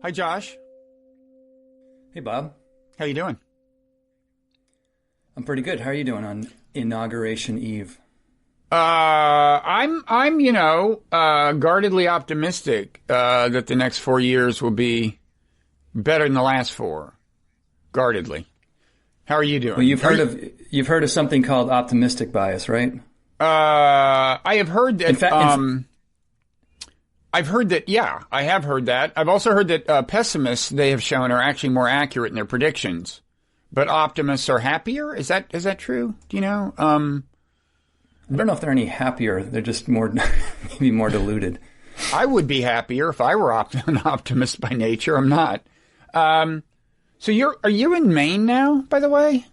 Hi, Josh. Hey, Bob. How you doing? I'm pretty good. How are you doing on Inauguration Eve? I'm guardedly optimistic that the next 4 years will be better than the last 4. Guardedly. How are you doing? Well, you've heard of something called optimistic bias, right? I have heard that. In fact, I've heard that. Yeah, I have heard that. I've also heard that pessimists, they have shown, are actually more accurate in their predictions, but optimists are happier. Is that true? Do you know? I don't know if they're any happier. They're just maybe more deluded. I would be happier if I were an optimist by nature. I'm not. So are you in Maine now, by the way?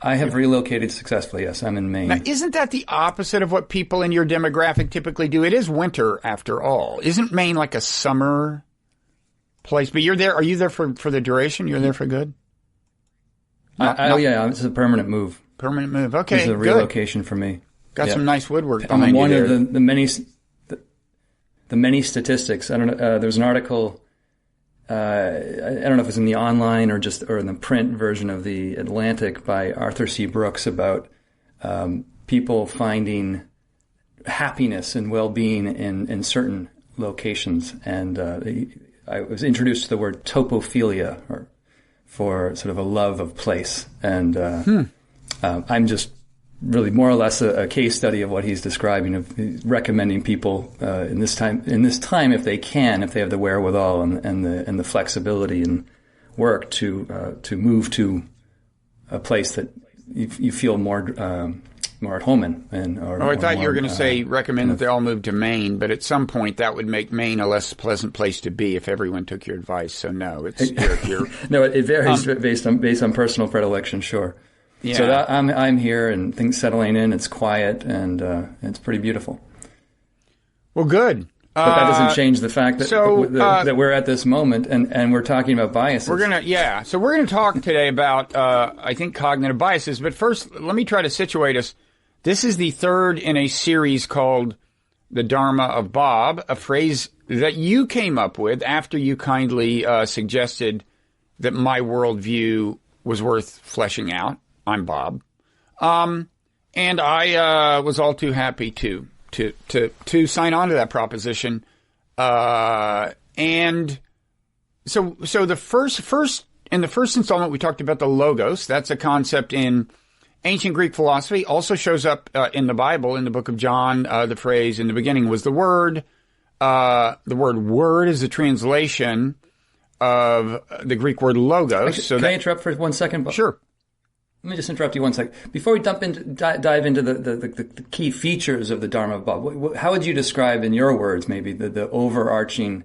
I have relocated successfully, yes. I'm in Maine. Now, isn't that the opposite of what people in your demographic typically do? It is winter, after all. Isn't Maine like a summer place? But you're there. Are you there for the duration? You're there for good? Yeah, it's a permanent move. Permanent move. Okay, it's a relocation for me. Got some nice woodwork I'm behind one you there. of the many statistics. I don't know. There's an article. I don't know if it's in the online or in the print version of the Atlantic by Arthur C. Brooks about people finding happiness and well-being in certain locations, and I was introduced to the word topophilia, or for sort of a love of place, and I'm just really more or less a case study of what he's describing, of recommending people in this time if they have the wherewithal and the flexibility and work to move to a place that you feel more at home in. I thought you were going to say recommend that they all move to Maine, but at some point that would make Maine a less pleasant place to be if everyone took your advice. So no, you're no, it varies based on personal predilection. Sure. Yeah. So I'm here and things settling in. It's quiet and it's pretty beautiful. Well, good. But that doesn't change the fact that that we're at this moment and we're talking about biases. So we're gonna talk today about I think cognitive biases. But first, let me try to situate us. This is the third in a series called the Dharma of Bob, a phrase that you came up with after you kindly suggested that my worldview was worth fleshing out. I'm Bob. And I was all too happy to sign on to that proposition. And so the first in the first installment we talked about the logos. That's a concept in ancient Greek philosophy. Also shows up in the Bible, in the book of John. The phrase in the beginning was the word. The word is a translation of the Greek word logos. Can I interrupt for 1 second, Bob? Sure. Let me just interrupt you 1 second. Before we dive into the key features of the Dharma of Bob, how would you describe, in your words, maybe the overarching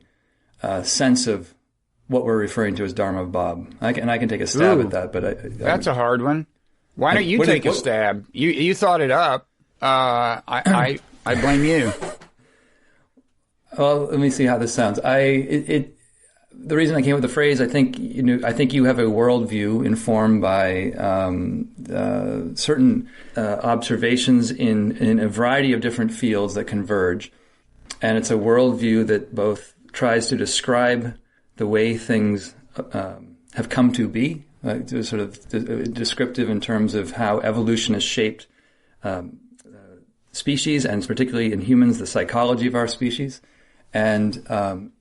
sense of what we're referring to as Dharma of Bob? I can take a stab at that, but that's a hard one. Why don't you take a stab? You thought it up. I blame you. Well, let me see how this sounds. The reason I came up with the phrase, I think you have a worldview informed by certain observations in a variety of different fields that converge, and it's a worldview that both tries to describe the way things have come to be, sort of descriptive in terms of how evolution has shaped species, and particularly in humans, the psychology of our species, and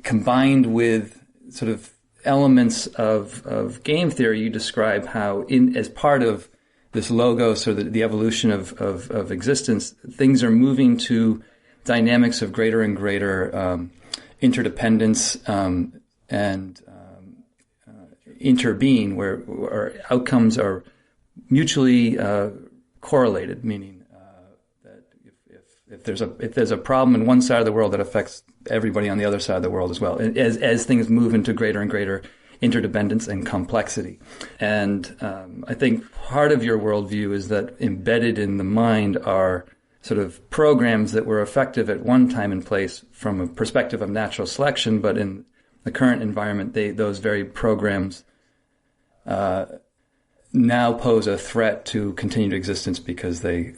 combined with sort of elements of game theory, you describe how, as part of this logos or the evolution of existence, things are moving to dynamics of greater and greater interdependence and interbeing, where outcomes are mutually correlated, meaning that if there's a problem in one side of the world, that affects everybody on the other side of the world as well, as things move into greater and greater interdependence and complexity. And I think part of your worldview is that embedded in the mind are sort of programs that were effective at one time and place from a perspective of natural selection, but in the current environment, those very programs now pose a threat to continued existence because they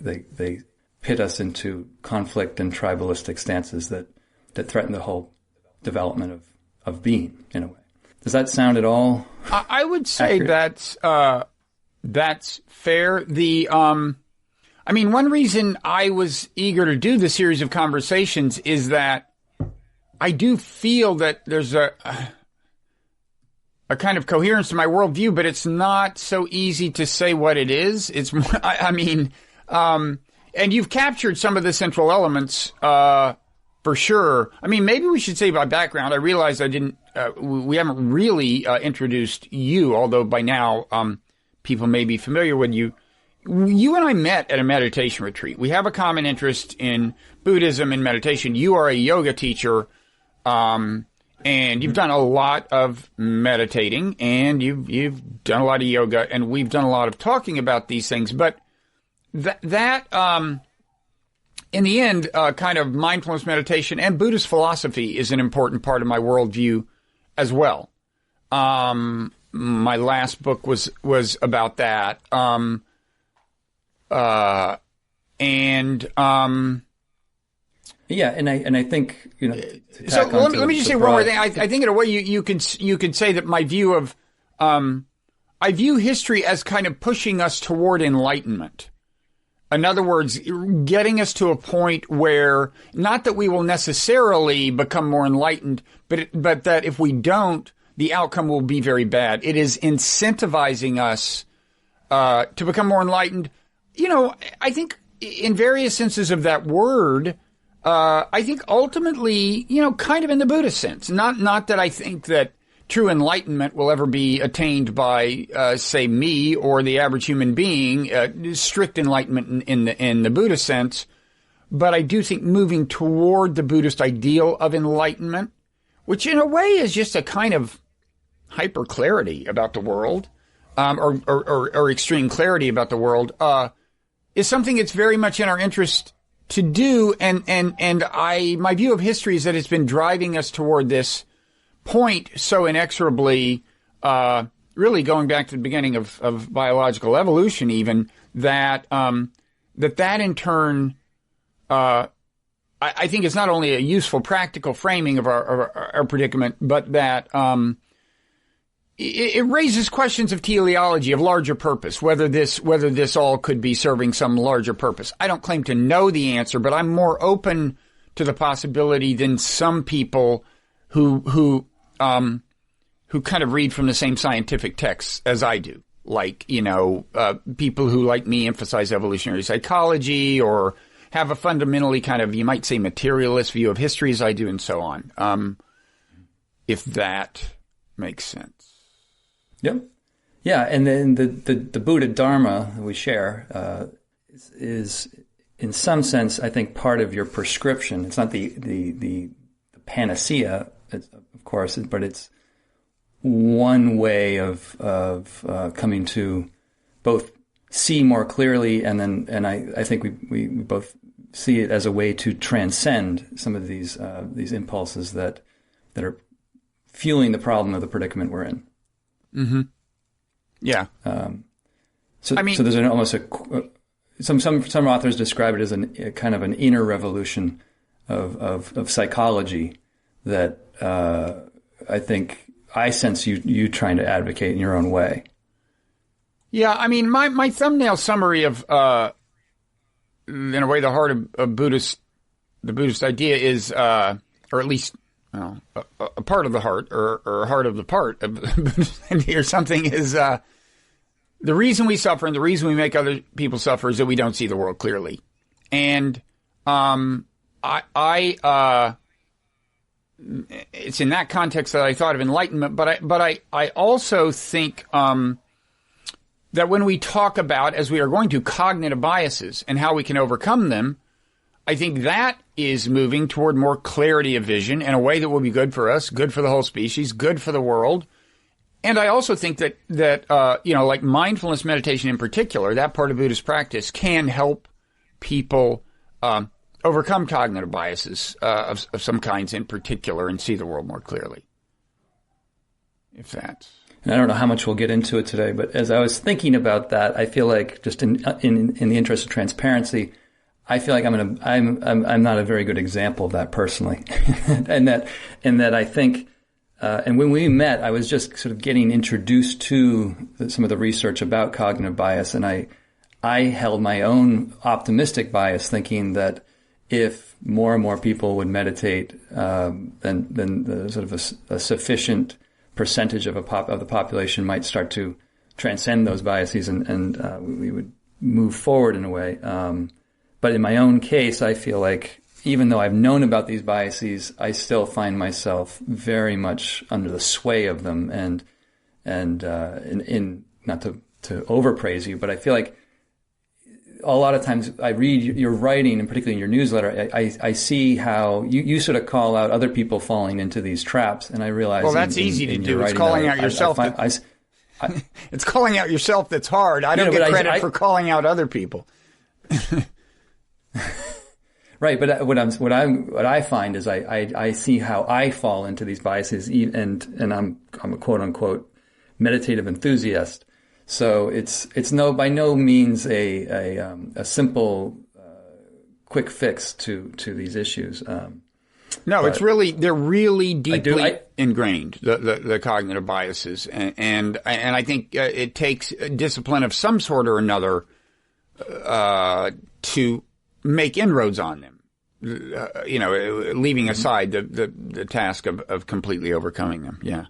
pit us into conflict and tribalistic stances that threaten the whole development of being in a way. Does that sound at all? I would say that's fair. One reason I was eager to do this series of conversations is that I do feel that there's a kind of coherence to my worldview, but it's not so easy to say what it is. It's, and you've captured some of the central elements, for sure. Maybe we should say by background. I realize we haven't really introduced you, although by now, people may be familiar with you. You and I met at a meditation retreat. We have a common interest in Buddhism and meditation. You are a yoga teacher, and you've done a lot of meditating, and you've done a lot of yoga, and we've done a lot of talking about these things. But that in the end, kind of mindfulness meditation and Buddhist philosophy is an important part of my worldview as well. My last book was about that. Yeah, and I think, So let me just say one more thing. I think in a way you could say that my view of I view history as kind of pushing us toward enlightenment. In other words, getting us to a point where, not that we will necessarily become more enlightened, but that if we don't, the outcome will be very bad. It is incentivizing us to become more enlightened. I think in various senses of that word, I think ultimately, kind of in the Buddhist sense. Not that I think that true enlightenment will ever be attained by, say, me or the average human being, strict enlightenment in the Buddhist sense. But I do think moving toward the Buddhist ideal of enlightenment, which in a way is just a kind of hyper clarity about the world, or extreme clarity about the world, is something that's very much in our interest to do. And my view of history is that it's been driving us toward this point so inexorably, really going back to the beginning of biological evolution, even that in turn, I think it's not only a useful practical framing of our predicament, but that, it raises questions of teleology, of larger purpose, whether this all could be serving some larger purpose. I don't claim to know the answer, but I'm more open to the possibility than some people who kind of read from the same scientific texts as I do. Like, people who, like me, emphasize evolutionary psychology or have a fundamentally kind of, you might say, materialist view of history as I do, and so on. If that makes sense. Yep. Yeah, and then the Buddha Dharma that we share is in some sense, I think, part of your prescription. It's not the panacea, of course, but it's one way of coming to both see more clearly, and I think we both see it as a way to transcend some of these impulses that are fueling the problem of the predicament we're in. Mm-hmm. Yeah. So there's some authors describe it as a kind of an inner revolution of psychology that I think I sense you trying to advocate in your own way. Yeah, my thumbnail summary of in a way the heart of the Buddhist idea is, or at least a part of the heart, or heart of the part of the Buddhist idea or something, is the reason we suffer and the reason we make other people suffer is that we don't see the world clearly. And it's in that context that I thought of enlightenment, but I also think that when we talk about, as we are going to, cognitive biases and how we can overcome them, I think that is moving toward more clarity of vision in a way that will be good for us, good for the whole species, good for the world. And I also think that like mindfulness meditation in particular, that part of Buddhist practice can help people overcome cognitive biases of some kinds in particular and see the world more clearly. If that's... And I don't know how much we'll get into it today, but as I was thinking about that, I feel like just in the interest of transparency, I feel like I'm not a very good example of that personally, and that I think, and when we met, I was just sort of getting introduced to some of the research about cognitive bias, and I held my own optimistic bias, thinking that if more and more people would meditate, then the sort of a sufficient percentage of the population might start to transcend those biases, and we would move forward in a way. But in my own case, I feel like even though I've known about these biases, I still find myself very much under the sway of them. And in not to overpraise you, but I feel like a lot of times I read your writing, and particularly in your newsletter, I see how you sort of call out other people falling into these traps, and I realize. Well, that's easy to do. It's calling out yourself. It's calling out yourself that's hard. I don't get credit for calling out other people. Right, but what I find is I see how I fall into these biases, and I'm a quote unquote meditative enthusiast. So it's by no means a simple quick fix to these issues. No, they're really deeply ingrained, the cognitive biases, and I think it takes a discipline of some sort or another to make inroads on them. Leaving aside the task of completely overcoming them. Yeah.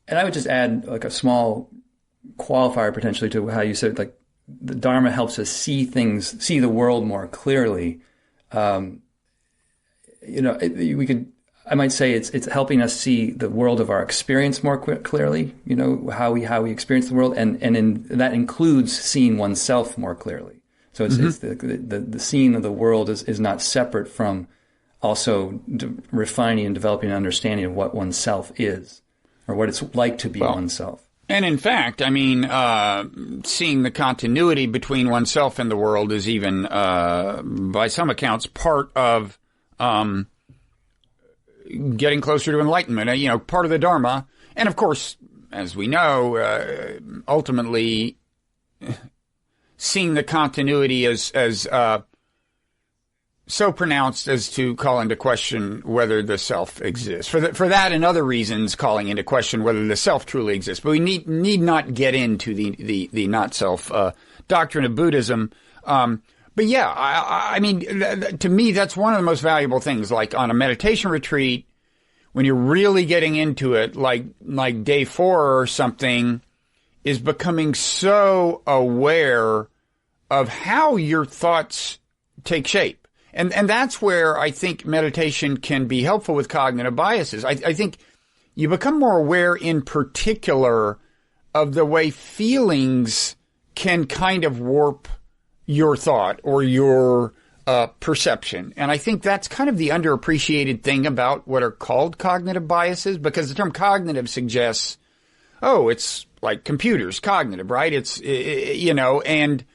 And I would just add like a small qualifier potentially to how you said, like, the Dharma helps us see the world more clearly. I might say it's helping us see the world of our experience more clearly, how we experience the world. And that includes seeing oneself more clearly. So it's the seeing of the world is not separate from also refining and developing an understanding of what oneself is, or what it's like to be oneself. And in fact, I mean, seeing the continuity between oneself and the world is even, by some accounts, part of getting closer to enlightenment. Part of the Dharma, and of course, as we know, ultimately, seeing the continuity as so pronounced as to call into question whether the self exists. For that and other reasons, calling into question whether the self truly exists. But we need not get into the not self doctrine of Buddhism. But yeah, I mean, to me, that's one of the most valuable things. Like on a meditation retreat, when you're really getting into it, like day 4 or something, is becoming so aware of how your thoughts take shape. And that's where I think meditation can be helpful with cognitive biases. I think you become more aware in particular of the way feelings can kind of warp your thought or your perception. And I think that's kind of the underappreciated thing about what are called cognitive biases, because the term cognitive suggests, it's like computers, cognitive, right? And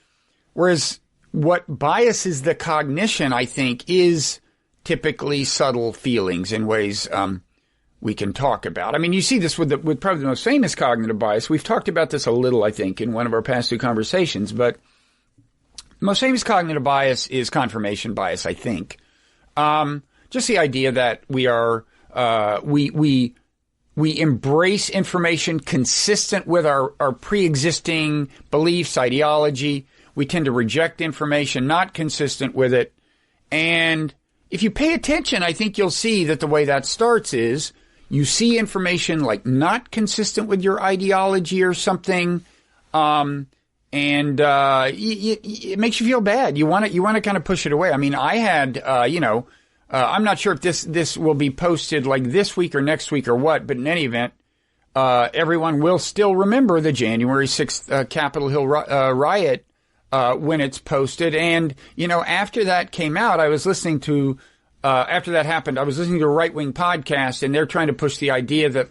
whereas what biases the cognition, I think, is typically subtle feelings in ways we can talk about. I mean, you see this with probably the most famous cognitive bias. We've talked about this a little, I think, in one of our past 2 conversations, but the most famous cognitive bias is confirmation bias, I think. Just the idea that we are we embrace information consistent with our pre-existing beliefs, ideology. We tend to reject information not consistent with it. And if you pay attention, I think you'll see that the way that starts is you see information like not consistent with your ideology or something, and it makes you feel bad. You want to kind of push it away. I mean, I had, I'm not sure if this will be posted like this week or next week or what, but in any event, everyone will still remember the January 6th Capitol Hill riot when it's posted. And, after that came out, I was listening to, after that happened, I was listening to a right-wing podcast, and they're trying to push the idea that,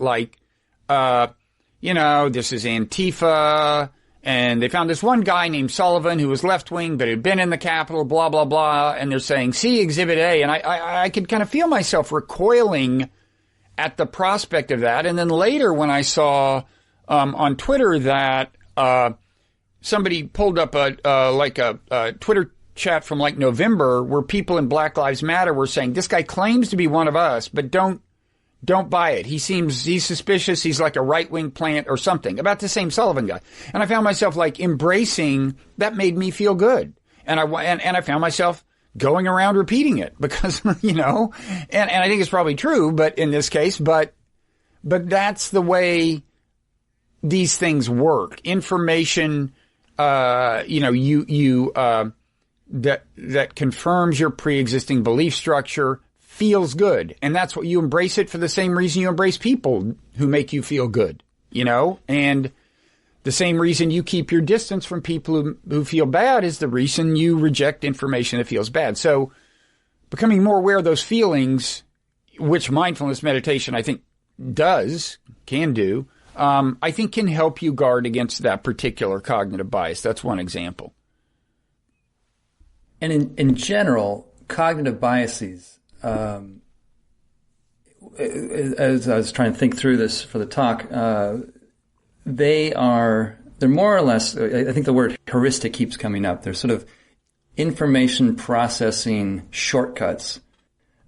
this is Antifa, and they found this one guy named Sullivan who was left-wing but had been in the Capitol, blah, blah, blah, and they're saying, see Exhibit A, and I could kind of feel myself recoiling at the prospect of that. And then later when I saw on Twitter that somebody pulled up a Twitter chat from like November where people in Black Lives Matter were saying, this guy claims to be one of us, but don't buy it. He's suspicious. He's like a right-wing plant or something, about the same Sullivan guy. And I found myself like embracing, that made me feel good. And I found myself going around repeating it because, and I think it's probably true, but in this case, but that's the way these things work. Information, that confirms your pre-existing belief structure feels good. And that's what you embrace it for the same reason you embrace people who make you feel good, and the same reason you keep your distance from people who feel bad is the reason you reject information that feels bad. So becoming more aware of those feelings, which mindfulness meditation, I think, can do, I think can help you guard against that particular cognitive bias. That's one example. And in general, cognitive biases, as I was trying to think through this for the talk, they're more or less, I think the word heuristic keeps coming up. They're sort of information processing shortcuts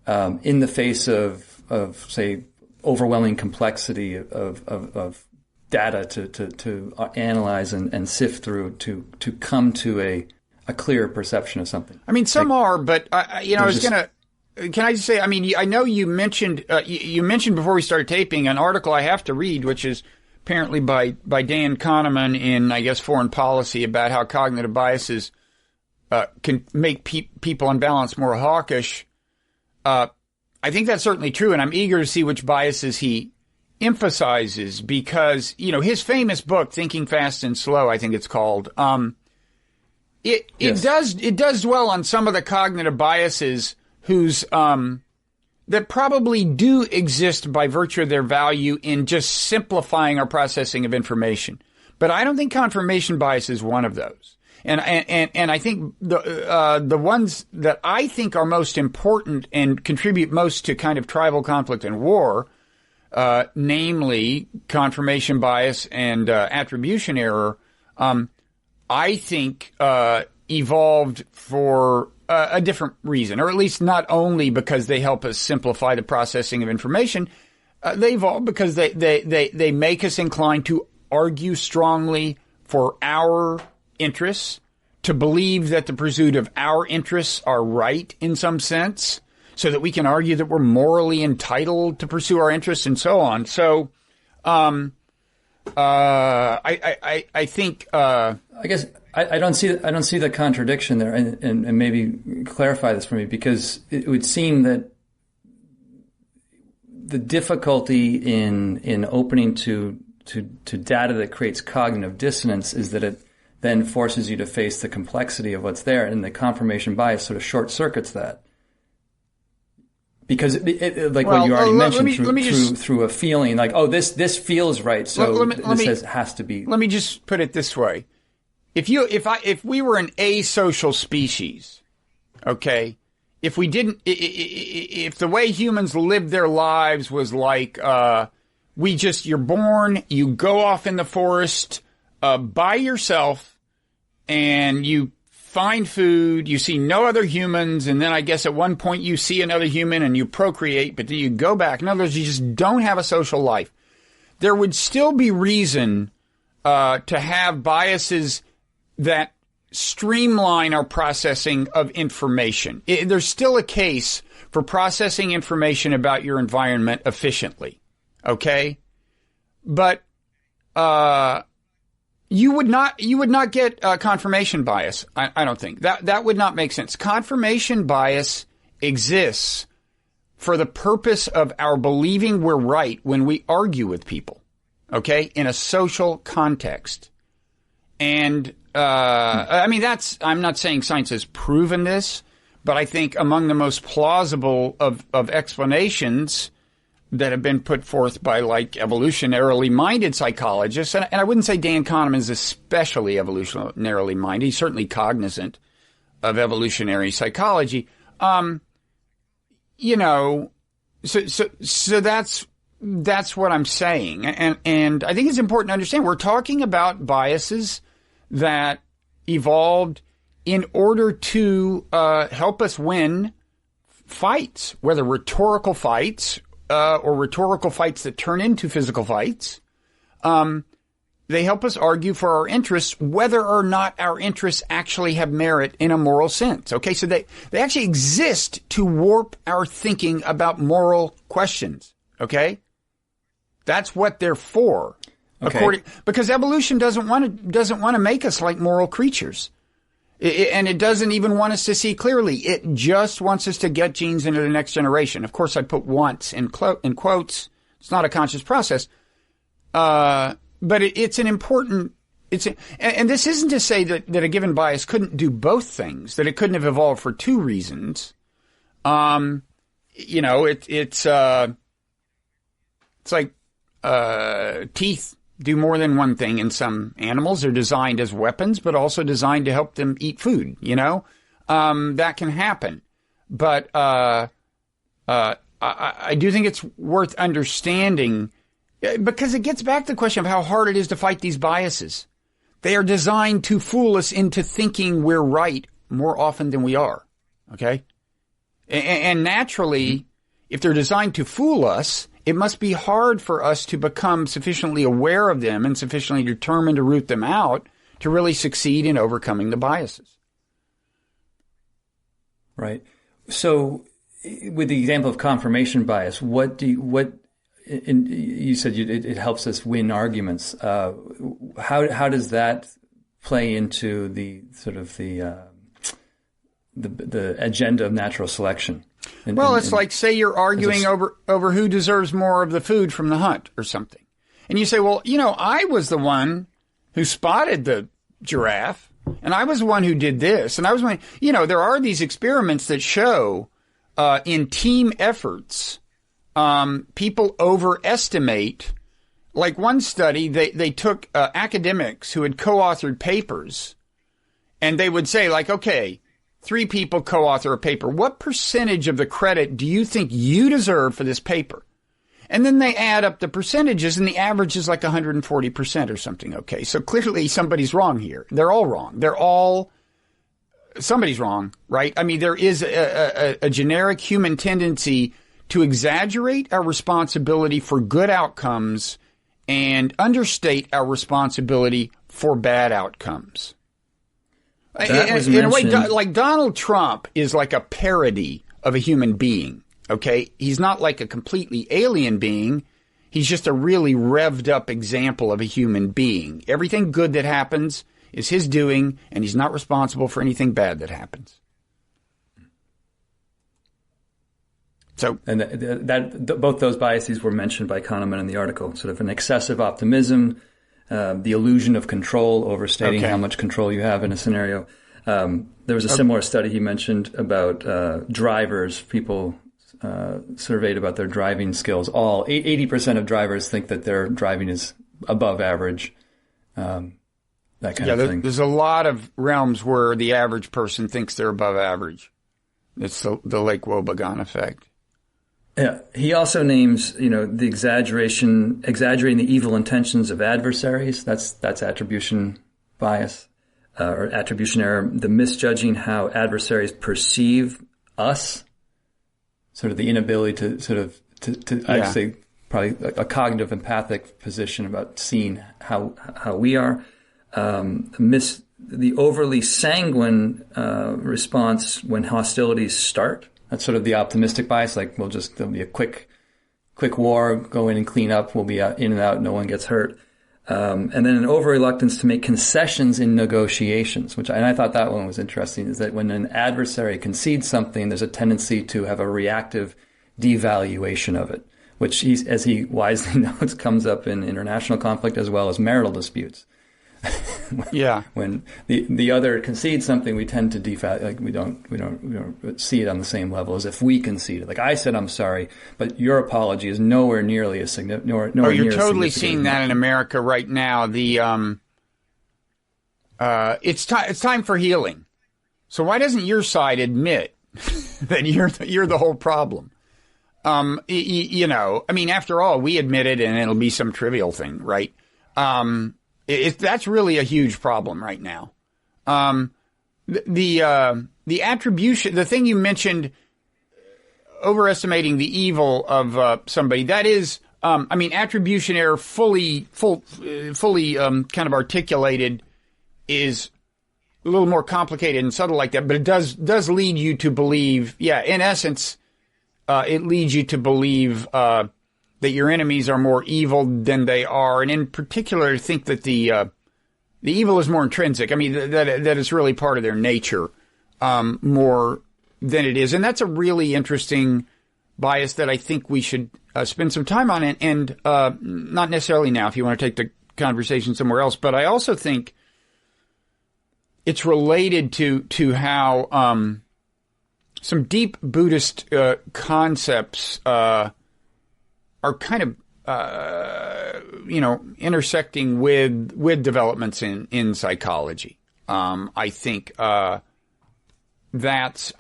in the face of say, overwhelming complexity of data to analyze and sift through to come to a clear perception of something. I mean, some are, but can I just say, I mean, I know you mentioned before we started taping an article I have to read, which is apparently by Dan Kahneman in, I guess, Foreign Policy, about how cognitive biases can make people on balance more hawkish. I think that's certainly true, and I'm eager to see which biases he emphasizes, because, his famous book, Thinking Fast and Slow, I think it's called, it does dwell on some of the cognitive biases that probably do exist by virtue of their value in just simplifying our processing of information. But I don't think confirmation bias is one of those. And I think the ones that I think are most important and contribute most to kind of tribal conflict and war, namely confirmation bias and attribution error, I think evolved for a different reason, or at least not only because they help us simplify the processing of information. They evolve because they make us inclined to argue strongly for our interests, to believe that the pursuit of our interests are right in some sense, so that we can argue that we're morally entitled to pursue our interests and so on. So, I think, I guess I don't see the contradiction there, and maybe clarify this for me, because it would seem that the difficulty in opening to data that creates cognitive dissonance is that it then forces you to face the complexity of what's there, and the confirmation bias sort of short circuits that. Because what you already mentioned, through a feeling like, oh, this feels right, so this has to be. Let me just put it this way: if we were an asocial species, okay, if the way humans lived their lives was like, you're born, you go off in the forest by yourself, and you find food, you see no other humans, and then I guess at one point you see another human and you procreate, but then you go back. In other words, you just don't have a social life. There would still be reason to have biases that streamline our processing of information. There's still a case for processing information about your environment efficiently, okay? But you would not get confirmation bias. I don't think that would not make sense. Confirmation bias exists for the purpose of our believing we're right when we argue with people, okay, in a social context. And I'm not saying science has proven this, but I think among the most plausible of explanations that have been put forth by like evolutionarily minded psychologists, and I wouldn't say Dan Kahneman is especially evolutionarily minded. He's certainly cognizant of evolutionary psychology. So that's what I'm saying, and I think it's important to understand we're talking about biases that evolved in order to help us win fights, whether rhetorical fights or rhetorical fights that turn into physical fights. They help us argue for our interests, whether or not our interests actually have merit in a moral sense. Okay, so they actually exist to warp our thinking about moral questions. Okay, that's what they're for. Okay. Because evolution doesn't want to make us like moral creatures. And it doesn't even want us to see clearly. It just wants us to get genes into the next generation. Of course, I put wants in quotes. It's not a conscious process. But it's an important, and this isn't to say that a given bias couldn't do both things, that it couldn't have evolved for two reasons. It's like, teeth do more than one thing in some animals. They're designed as weapons, but also designed to help them eat food, that can happen. But, I do think it's worth understanding, because it gets back to the question of how hard it is to fight these biases. They are designed to fool us into thinking we're right more often than we are. Okay? And naturally, if they're designed to fool us, it must be hard for us to become sufficiently aware of them and sufficiently determined to root them out to really succeed in overcoming the biases. Right. So, with the example of confirmation bias, you said it helps us win arguments. How does that play into the sort of the agenda of natural selection? It's like, say you're arguing over who deserves more of the food from the hunt or something. And you say, well, I was the one who spotted the giraffe, and I was the one who did this, and I was one, there are these experiments that show in team efforts, people overestimate. Like one study, they took academics who had co-authored papers, and they would say, like, okay, 3 people co-author a paper. What percentage of the credit do you think you deserve for this paper? And then they add up the percentages, and the average is like 140% or something. Okay, so clearly somebody's wrong here. They're all wrong. Somebody's wrong, right? I mean, there is a generic human tendency to exaggerate our responsibility for good outcomes and understate our responsibility for bad outcomes. In a way, like Donald Trump is like a parody of a human being, okay? He's not like a completely alien being. He's just a really revved up example of a human being. Everything good that happens is his doing, and he's not responsible for anything bad that happens. So, and both those biases were mentioned by Kahneman in the article, sort of an excessive optimism, the illusion of control, overstating how much control you have in a scenario. There was a similar study he mentioned about drivers, people surveyed about their driving skills. 80% of drivers think that their driving is above average, that kind of thing. There's a lot of realms where the average person thinks they're above average. It's the Lake Wobegon effect. Yeah, he also names, the exaggerating the evil intentions of adversaries. That's attribution bias, or attribution error. The misjudging how adversaries perceive us, sort of the inability to I'd say probably a cognitive empathic position about seeing how we are. The overly sanguine response when hostilities start. That's sort of the optimistic bias, like there'll be a quick war, go in and clean up, we'll be in and out, no one gets hurt. And then an over-reluctance to make concessions in negotiations, and I thought that one was interesting, is that when an adversary concedes something, there's a tendency to have a reactive devaluation of it, which, as he wisely notes, comes up in international conflict as well as marital disputes. When the other concedes something, we tend to devalue. Like we don't see it on the same level as if we conceded. Like I said, I'm sorry, but your apology is nowhere nearly as significant. You're totally seeing that in America right now. It's time for healing. So why doesn't your side admit that you're the whole problem? I mean, after all, we admit it, and it'll be some trivial thing, right? That's really a huge problem right now. The attribution, the thing you mentioned, overestimating the evil of somebody, that is, attribution error fully kind of articulated is a little more complicated and subtle like that, but it does lead you to believe, in essence, it leads you to believe that your enemies are more evil than they are, and in particular, I think that the evil is more intrinsic. I mean, that it's really part of their nature more than it is, and that's a really interesting bias that I think we should spend some time on, and not necessarily now if you want to take the conversation somewhere else, but I also think it's related to how some deep Buddhist concepts are kind of intersecting with developments in psychology. I think that's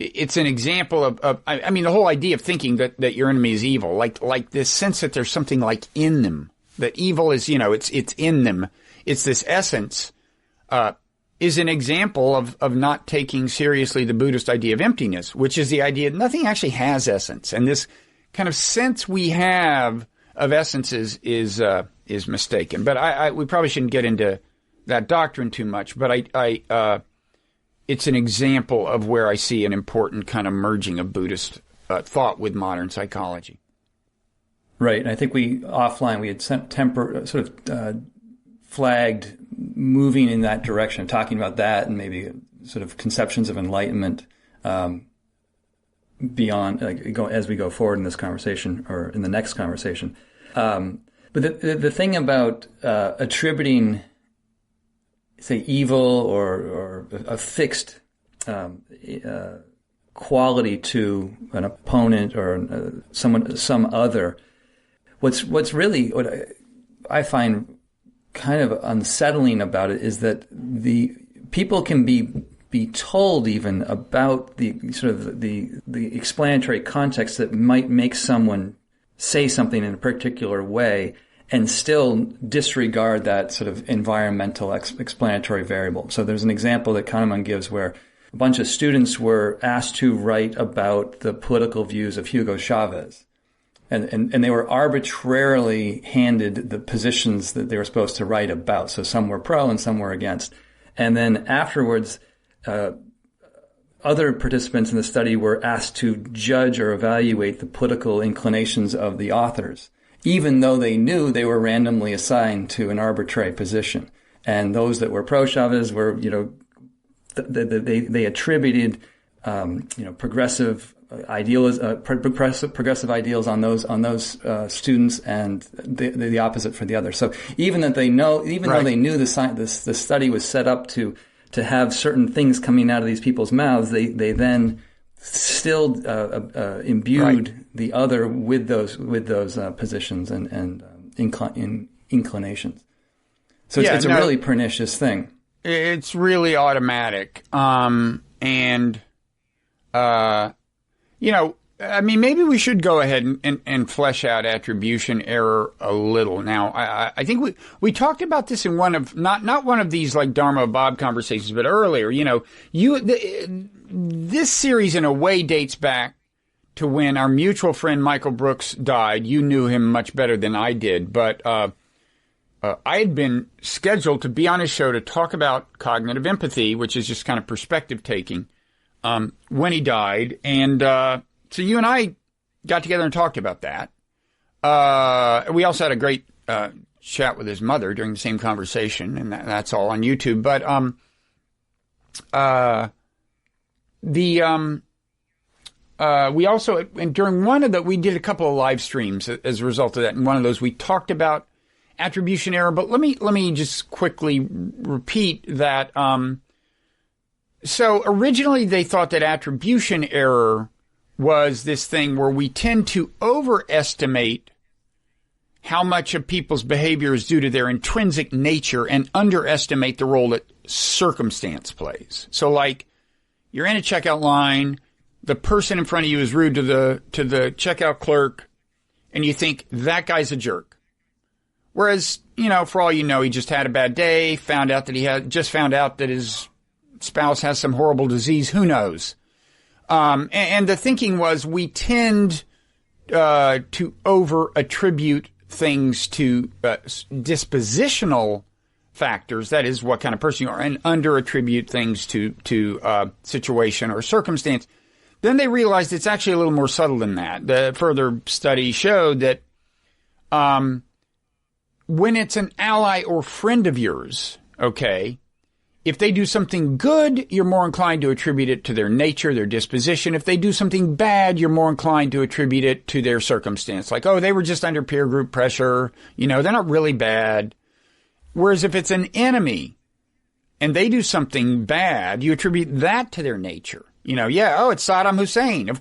it's an example of the whole idea of thinking that your enemy is evil, like this sense that there's something like in them, that evil is, it's in them. It's this essence, is an example of not taking seriously the Buddhist idea of emptiness, which is the idea that nothing actually has essence. And this kind of sense we have of essences is mistaken. But we probably shouldn't get into that doctrine too much. But it's an example of where I see an important kind of merging of Buddhist thought with modern psychology. Right. And I think we had flagged moving in that direction, talking about that and maybe sort of conceptions of enlightenment beyond as we go forward in this conversation or in the next conversation. But the thing about attributing, say, evil or a fixed quality to an opponent or some other, what's really what I find kind of unsettling about it is that the people can be told even about the sort of the explanatory context that might make someone say something in a particular way and still disregard that sort of environmental explanatory variable. So there's an example that Kahneman gives where a bunch of students were asked to write about the political views of Hugo Chavez. And they were arbitrarily handed the positions that they were supposed to write about. So some were pro and some were against. And then afterwards, other participants in the study were asked to judge or evaluate the political inclinations of the authors, even though they knew they were randomly assigned to an arbitrary position. And those that were pro Chavez were, they attributed, progressive ideals, progressive ideals on those students, and the opposite for the other. So even though they knew the study was set up to have certain things coming out of these people's mouths, they then still imbued the other with those positions and inclinations. So it's a really pernicious thing. It's really automatic, maybe we should go ahead and flesh out attribution error a little. Now, I think we talked about this in one of, not one of these like Dharma of Bob conversations, but earlier, this series in a way dates back to when our mutual friend Michael Brooks died. You knew him much better than I did, but I had been scheduled to be on his show to talk about cognitive empathy, which is just kind of perspective taking, when he died. And so you and I got together and talked about that. We also had a great chat with his mother during the same conversation, and that's all on YouTube. But we also, and during one of we did a couple of live streams as a result of that. In one of those, we talked about attribution error. But let me just quickly repeat that. So originally they thought that attribution error was this thing where we tend to overestimate how much of people's behavior is due to their intrinsic nature and underestimate the role that circumstance plays. So like, you're in a checkout line, the person in front of you is rude to the checkout clerk, and you think that guy's a jerk. Whereas, for all you know, he just had a bad day, found out that his spouse has some horrible disease. Who knows? And the thinking was we tend to over-attribute things to dispositional factors, that is, what kind of person you are, and under-attribute things to situation or circumstance. Then they realized it's actually a little more subtle than that. The further study showed that when it's an ally or friend of yours, okay, if they do something good, you're more inclined to attribute it to their nature, their disposition. If they do something bad, you're more inclined to attribute it to their circumstance. Like, oh, they were just under peer group pressure. They're not really bad. Whereas if it's an enemy and they do something bad, you attribute that to their nature. It's Saddam Hussein. Of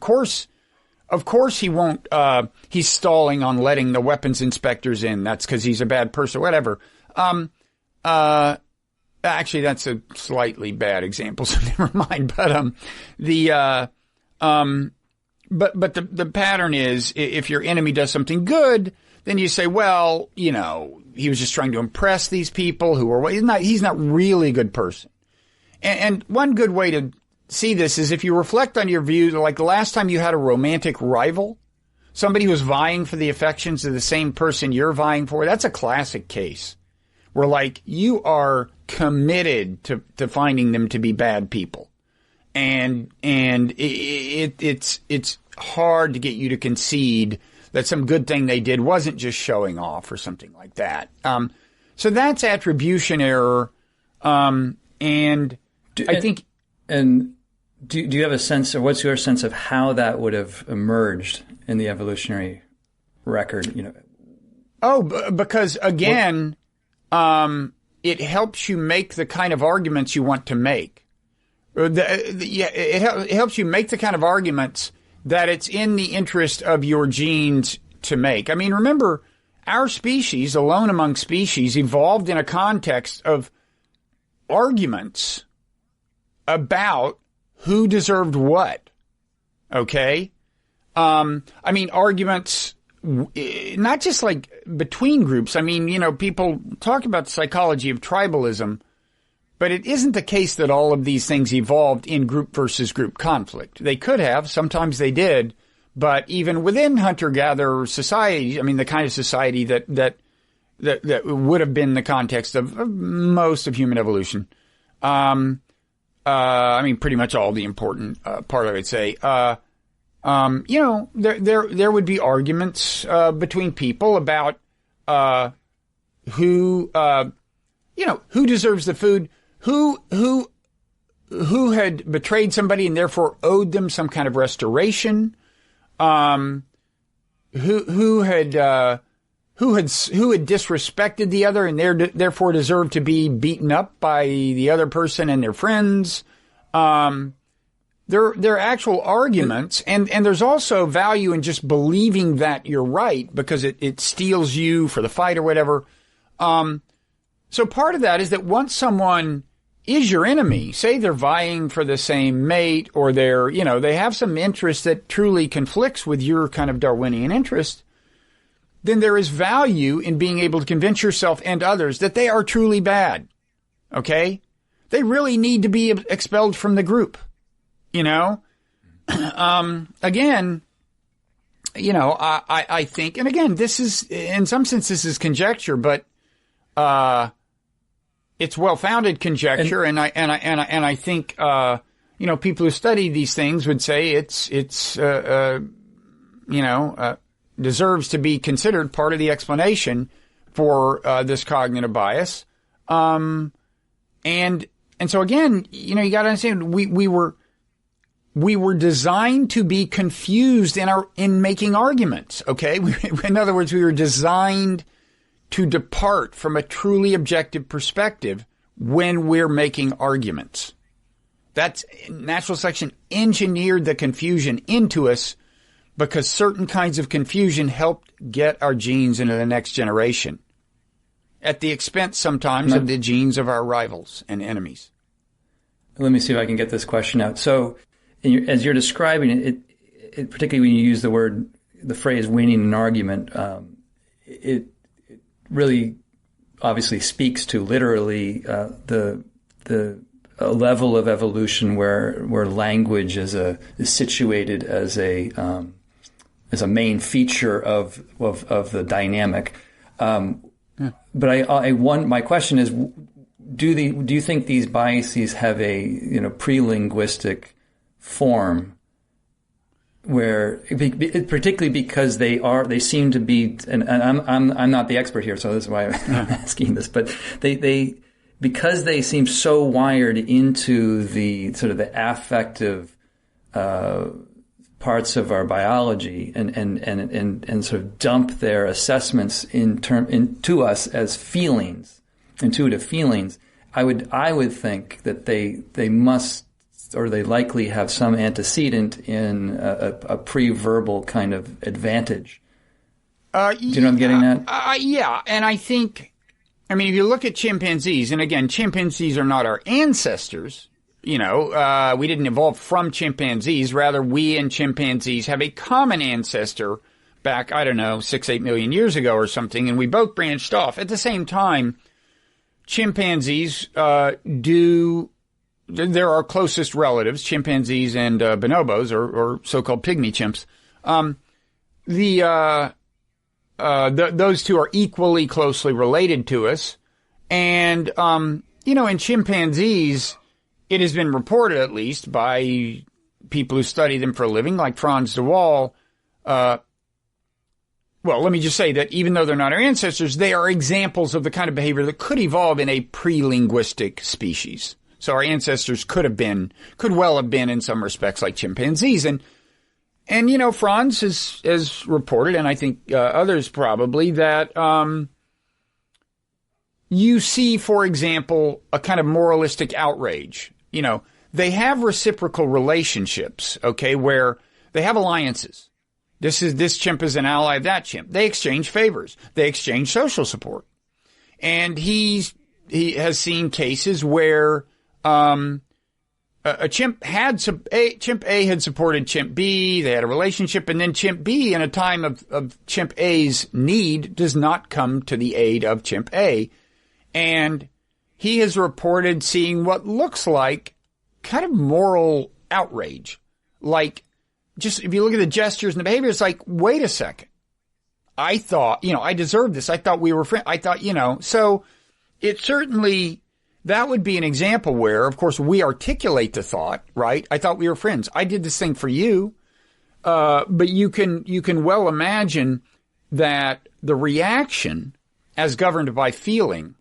course he won't, he's stalling on letting the weapons inspectors in. That's because he's a bad person, whatever. Actually, that's a slightly bad example, so never mind. But the pattern is, if your enemy does something good, then you say, well, he was just trying to impress these people who are, he's not really a good person. And one good way to see this is if you reflect on your view, like the last time you had a romantic rival, somebody who was vying for the affections of the same person you're vying for, that's a classic case where, like, you are committed to finding them to be bad people. And it's hard to get you to concede that some good thing they did wasn't just showing off or something like that. So that's attribution error. And do you have a sense, or what's your sense of how that would have emerged in the evolutionary record? Because again, it helps you make the kind of arguments you want to make. It helps you make the kind of arguments that it's in the interest of your genes to make. I mean, remember, our species, alone among species, evolved in a context of arguments about who deserved what. Okay? Arguments, not just like between groups. People talk about the psychology of tribalism, but it isn't the case that all of these things evolved in group versus group conflict. They could have, sometimes they did, but even within hunter-gatherer society, the kind of society that would have been the context of most of human evolution. Pretty much all the important part, I would say. There would be arguments between people about who deserves the food, who had betrayed somebody and therefore owed them some kind of restoration, who had disrespected the other and therefore deserved to be beaten up by the other person and their friends. There are actual arguments, and there's also value in just believing that you're right because it steels you for the fight or whatever. So part of that is that once someone is your enemy, say they're vying for the same mate, or they have some interest that truly conflicts with your kind of Darwinian interest, then there is value in being able to convince yourself and others that they are truly bad. Okay? They really need to be expelled from the group. Again, I think, and again, this is, in some sense, this is conjecture, but, it's well-founded conjecture, and I think, people who study these things would say it's deserves to be considered part of the explanation for, this cognitive bias. And so again, you got to understand, we were designed to be confused in making arguments. Okay. In other words, we were designed to depart from a truly objective perspective when we're making arguments. That's natural selection engineered the confusion into us because certain kinds of confusion helped get our genes into the next generation at the expense sometimes of the genes of our rivals and enemies. Let me see if I can get this question out. So as you're describing it, particularly when you use the phrase winning an argument, it really obviously speaks to literally the level of evolution where language is situated as a main feature of the dynamic. But my question is, do you think these biases have a pre-linguistic form, where particularly because they seem to be, and I'm not the expert here, so this is why I'm asking this, but because they seem so wired into the sort of the affective parts of our biology and sort of dump their assessments into us as feelings, intuitive feelings, I would think that they must, or they likely have some antecedent in a pre-verbal kind of advantage. Do you know what I'm getting at? Yeah, and I think, if you look at chimpanzees, and again, chimpanzees are not our ancestors. We didn't evolve from chimpanzees. Rather, we and chimpanzees have a common ancestor back, 6-8 million years ago or something, and we both branched off. At the same time, chimpanzees they're our closest relatives, chimpanzees and bonobos, or so-called pygmy chimps. Those two are equally closely related to us. And, in chimpanzees, it has been reported, at least by people who study them for a living, like Franz de Waal. Well, let me just say that even though they're not our ancestors, they are examples of the kind of behavior that could evolve in a pre-linguistic species. So our ancestors could well have been in some respects like chimpanzees. And Franz has reported, and I think others probably, that you see, for example, a kind of moralistic outrage. They have reciprocal relationships, okay, where they have alliances. This chimp is an ally of that chimp. They exchange favors. They exchange social support. And he has seen cases where chimp A had supported chimp B. They had a relationship, and then chimp B, in a time of chimp A's need, does not come to the aid of chimp A. And he has reported seeing what looks like kind of moral outrage. Like, just if you look at the gestures and the behavior, it's like, wait a second. I thought, I deserved this. I thought we were friends. I thought, so it certainly, that would be an example where, of course, we articulate the thought, right? I thought we were friends. I did this thing for you. But you can well imagine that the reaction, as governed by feeling,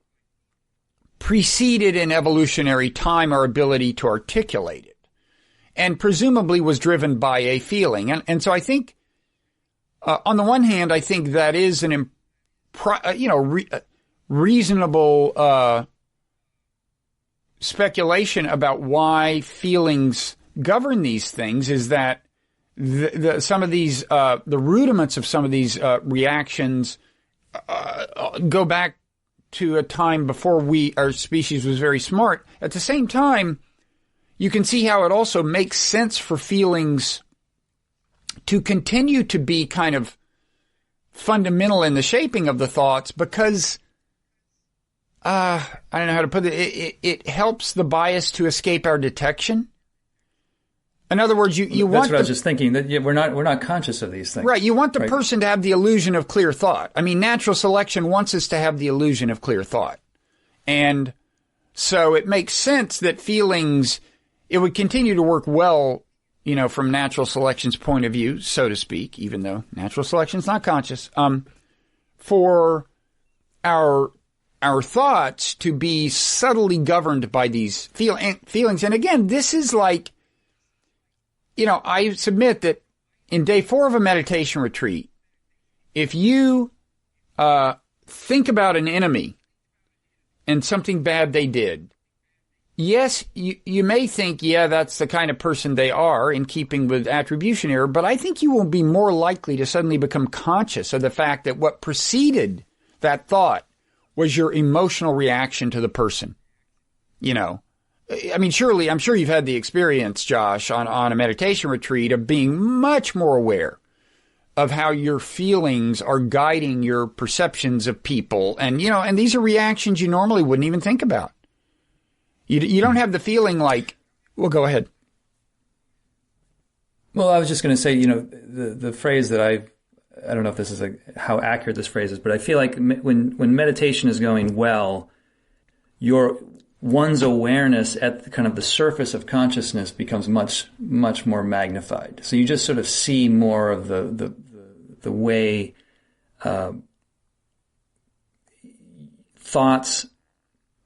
preceded in evolutionary time our ability to articulate it, and presumably was driven by a feeling. And so I think, on the one hand, I think that is an reasonable speculation about why feelings govern these things, is that some of these the rudiments of some of these reactions go back to a time before our species was very smart. At the same time, you can see how it also makes sense for feelings to continue to be kind of fundamental in the shaping of the thoughts, because I don't know how to put it. It helps the bias to escape our detection. In other words, you want. That's what I was just thinking. That we're not conscious of these things, right? You want the person to have the illusion of clear thought. Natural selection wants us to have the illusion of clear thought, and so it makes sense that feelings, it would continue to work well, from natural selection's point of view, so to speak, even though natural selection's not conscious. For our thoughts to be subtly governed by these feelings, and again, this is like. I submit that in day 4 of a meditation retreat, if you think about an enemy and something bad they did, yes, you may think, yeah, that's the kind of person they are, in keeping with attribution error, but I think you will be more likely to suddenly become conscious of the fact that what preceded that thought was your emotional reaction to the person. Surely, I'm sure you've had the experience, Josh, on a meditation retreat of being much more aware of how your feelings are guiding your perceptions of people. And, and these are reactions you normally wouldn't even think about. You don't have the feeling like, well, go ahead. Well, I was just going to say, the phrase that I don't know if this is how accurate this phrase is, but I feel like when meditation is going well, one's awareness at kind of the surface of consciousness becomes much, much more magnified. So you just sort of see more of the way thoughts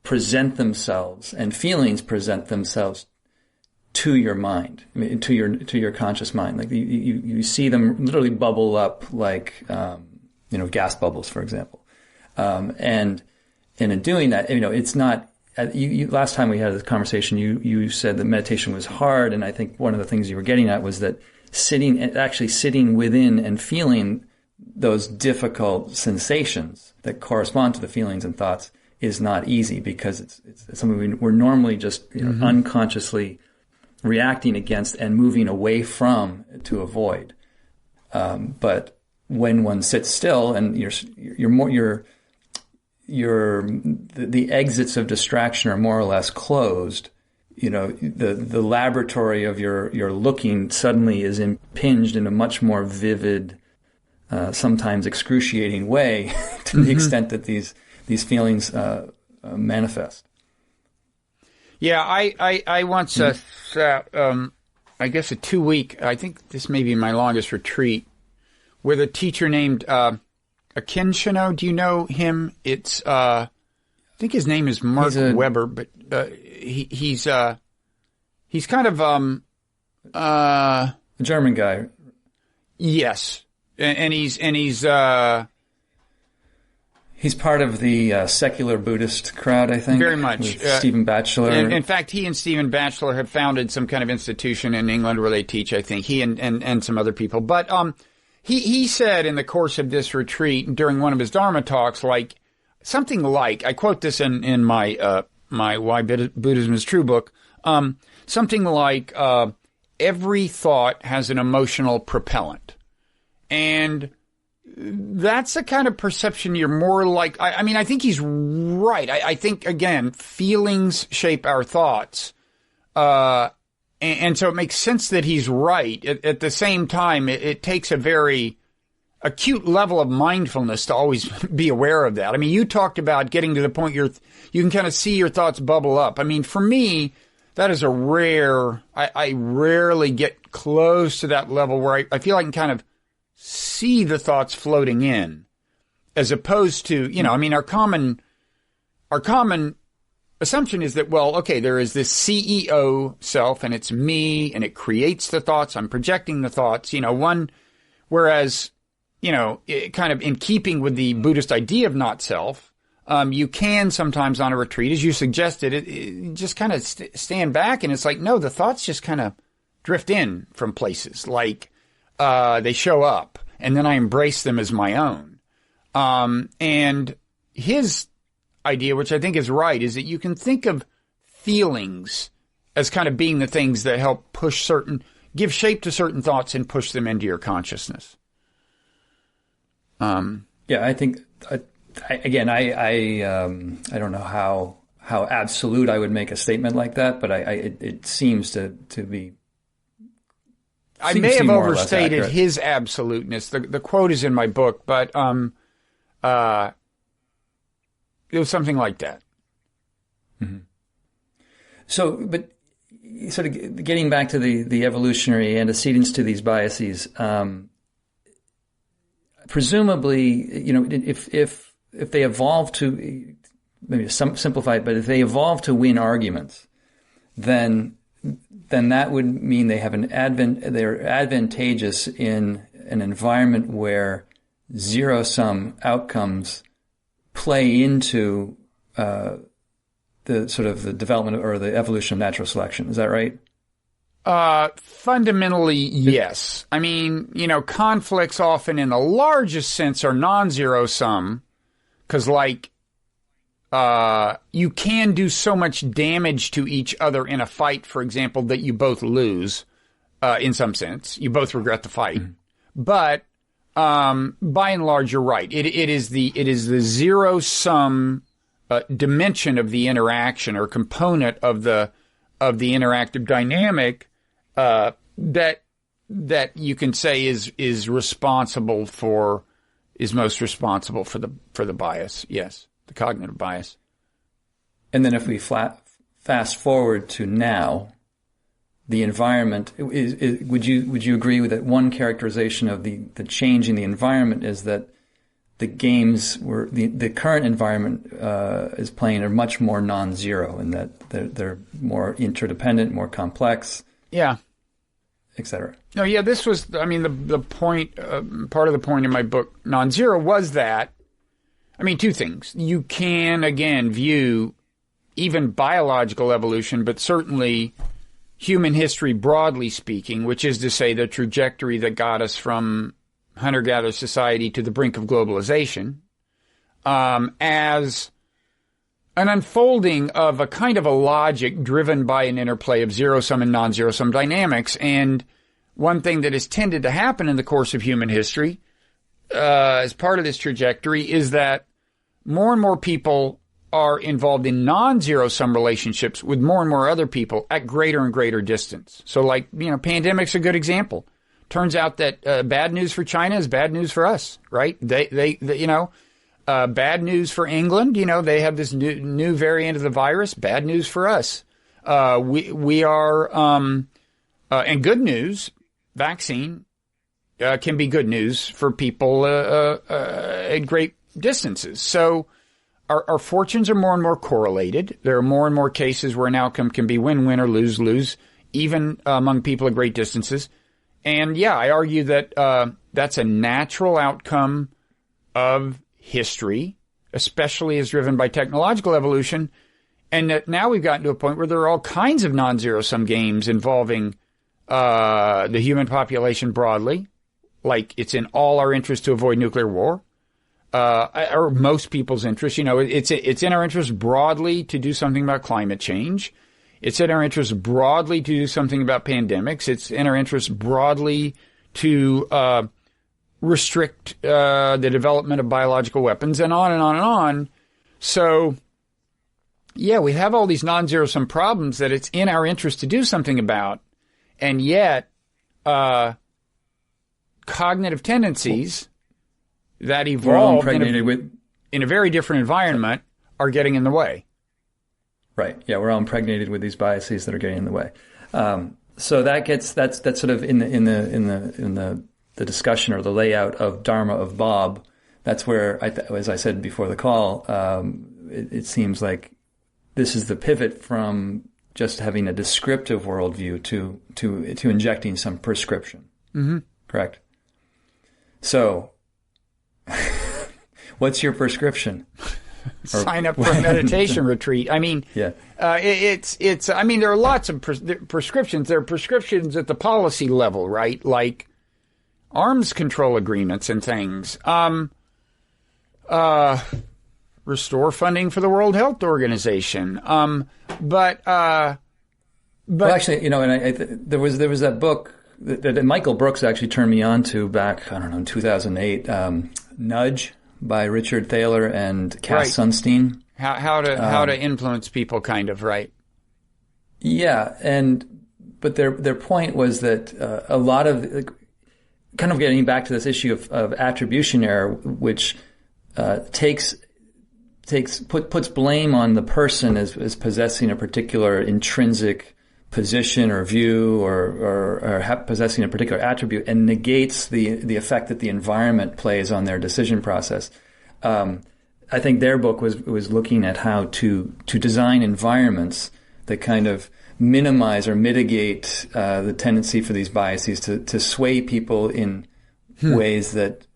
present themselves and feelings present themselves to your mind, to your conscious mind. Like you see them literally bubble up like gas bubbles, for example. And in doing that, it's not. Last time we had this conversation, you said that meditation was hard, and I think one of the things you were getting at was that sitting within and feeling those difficult sensations that correspond to the feelings and thoughts is not easy, because it's something we're normally just unconsciously reacting against and moving away from to avoid. But when one sits still and the exits of distraction are more or less closed, the laboratory of your looking suddenly is impinged in a much more vivid, sometimes excruciating way to the extent that these feelings manifest. Yeah, I once sat, I guess a 2-week, I think this may be my longest retreat, with a teacher named Akinshino. Do you know him? It's I think his name is Mark Weber, but he's kind of a German guy. Yes, and he's he's part of the secular Buddhist crowd, I think. Very much. Stephen Batchelor. In fact, he and Stephen Batchelor have founded some kind of institution in England where they teach, I think. He and some other people. But he said in the course of this retreat, during one of his Dharma talks, something like, I quote this in my my Why Buddhism is True book, something like, every thought has an emotional propellant. And that's the kind of perception you're more like. I think he's right. I think, again, feelings shape our thoughts. And so it makes sense that he's right. At the same time, it takes a very acute level of mindfulness to always be aware of that. I mean, you talked about getting to the point you can kind of see your thoughts bubble up. I mean, for me, that is I rarely get close to that level where I feel I can kind of see the thoughts floating in, as opposed to, our common assumption is that, well, okay, there is this CEO self and it's me and it creates the thoughts. I'm projecting the thoughts, whereas, kind of in keeping with the Buddhist idea of not self, you can sometimes on a retreat, as you suggested, it just kind of stand back, and it's like, no, the thoughts just kind of drift in from places, like, they show up, and then I embrace them as my own. And his idea, which I think is right, is that you can think of feelings as kind of being the things that help give shape to certain thoughts and push them into your consciousness. Yeah, I think, I don't know how absolute I would make a statement like that, but it seems to be. I may have overstated his absoluteness. The quote is in my book, but it was something like that. Mm-hmm. So, but sort of getting back to the evolutionary antecedents to these biases, presumably, if they evolve to, maybe simplify it, but if they evolve to win arguments, then that would mean they have they're advantageous in an environment where zero-sum outcomes play into the sort of the development or the evolution of natural selection. Is that right? Fundamentally, yes. I mean, conflicts often in the largest sense are non-zero sum, because you can do so much damage to each other in a fight, for example, that you both lose, in some sense. You both regret the fight. Mm-hmm. But by and large, you're right. It is the zero sum dimension of the interaction or component of the interactive dynamic that you can say is most responsible for the bias. Yes, the cognitive bias. And then if we fast forward to now, the environment would you agree with that? One characterization of the change in the environment is that the games the current environment is playing are much more non-zero, and that they're more interdependent, more complex. Yeah. Etc. No, yeah, this was, the point, part of the point in my book, Nonzero, was that, two things. You can, again, view even biological evolution, but certainly human history broadly speaking, which is to say the trajectory that got us from hunter-gatherer society to the brink of globalization, as an unfolding of a kind of a logic driven by an interplay of zero-sum and non-zero-sum dynamics. And one thing that has tended to happen in the course of human history, as part of this trajectory, is that more and more people are involved in non-zero-sum relationships with more and more other people at greater and greater distance. So pandemic's a good example. Turns out that bad news for China is bad news for us, right? They bad news for England. They have this new variant of the virus. Bad news for us. We are, and good news, vaccine can be good news for people at great distances. So our fortunes are more and more correlated. There are more and more cases where an outcome can be win-win or lose-lose, even among people at great distances. And yeah, I argue that that's a natural outcome of history, especially as driven by technological evolution, and that now we've gotten to a point where there are all kinds of non-zero-sum games involving the human population broadly, like it's in all our interest to avoid nuclear war, or most people's interest. It's in our interest broadly to do something about climate change. It's in our interest broadly to do something about pandemics. It's in our interest broadly to restrict the development of biological weapons, and on and on and on. So, yeah, we have all these non-zero-sum problems that it's in our interest to do something about, and yet cognitive tendencies that evolve in a very different environment are getting in the way. Right. Yeah, we're all impregnated with these biases that are getting in the way. So that's sort of in the discussion or the layout of Dharma of Bob. That's where, as I said before the call, it seems like this is the pivot from just having a descriptive worldview to injecting some prescription. Mm-hmm. Correct. So, what's your prescription? Sign up for a meditation retreat. Yeah. There are lots of prescriptions. There are prescriptions at the policy level, right? Like arms control agreements and things. Restore funding for the World Health Organization. But actually, there was that book that Michael Brooks actually turned me on to back, in 2008, Nudge by Richard Thaler and Cass Sunstein. How to influence people, kind of, right? Yeah, but their point was that a lot of, kind of getting back to this issue of attribution error, which puts blame on the person as possessing a particular intrinsic position or view or possessing a particular attribute, and negates the effect that the environment plays on their decision process. I think their book was looking at how to design environments that kind of minimize or mitigate the tendency for these biases to sway people in ways that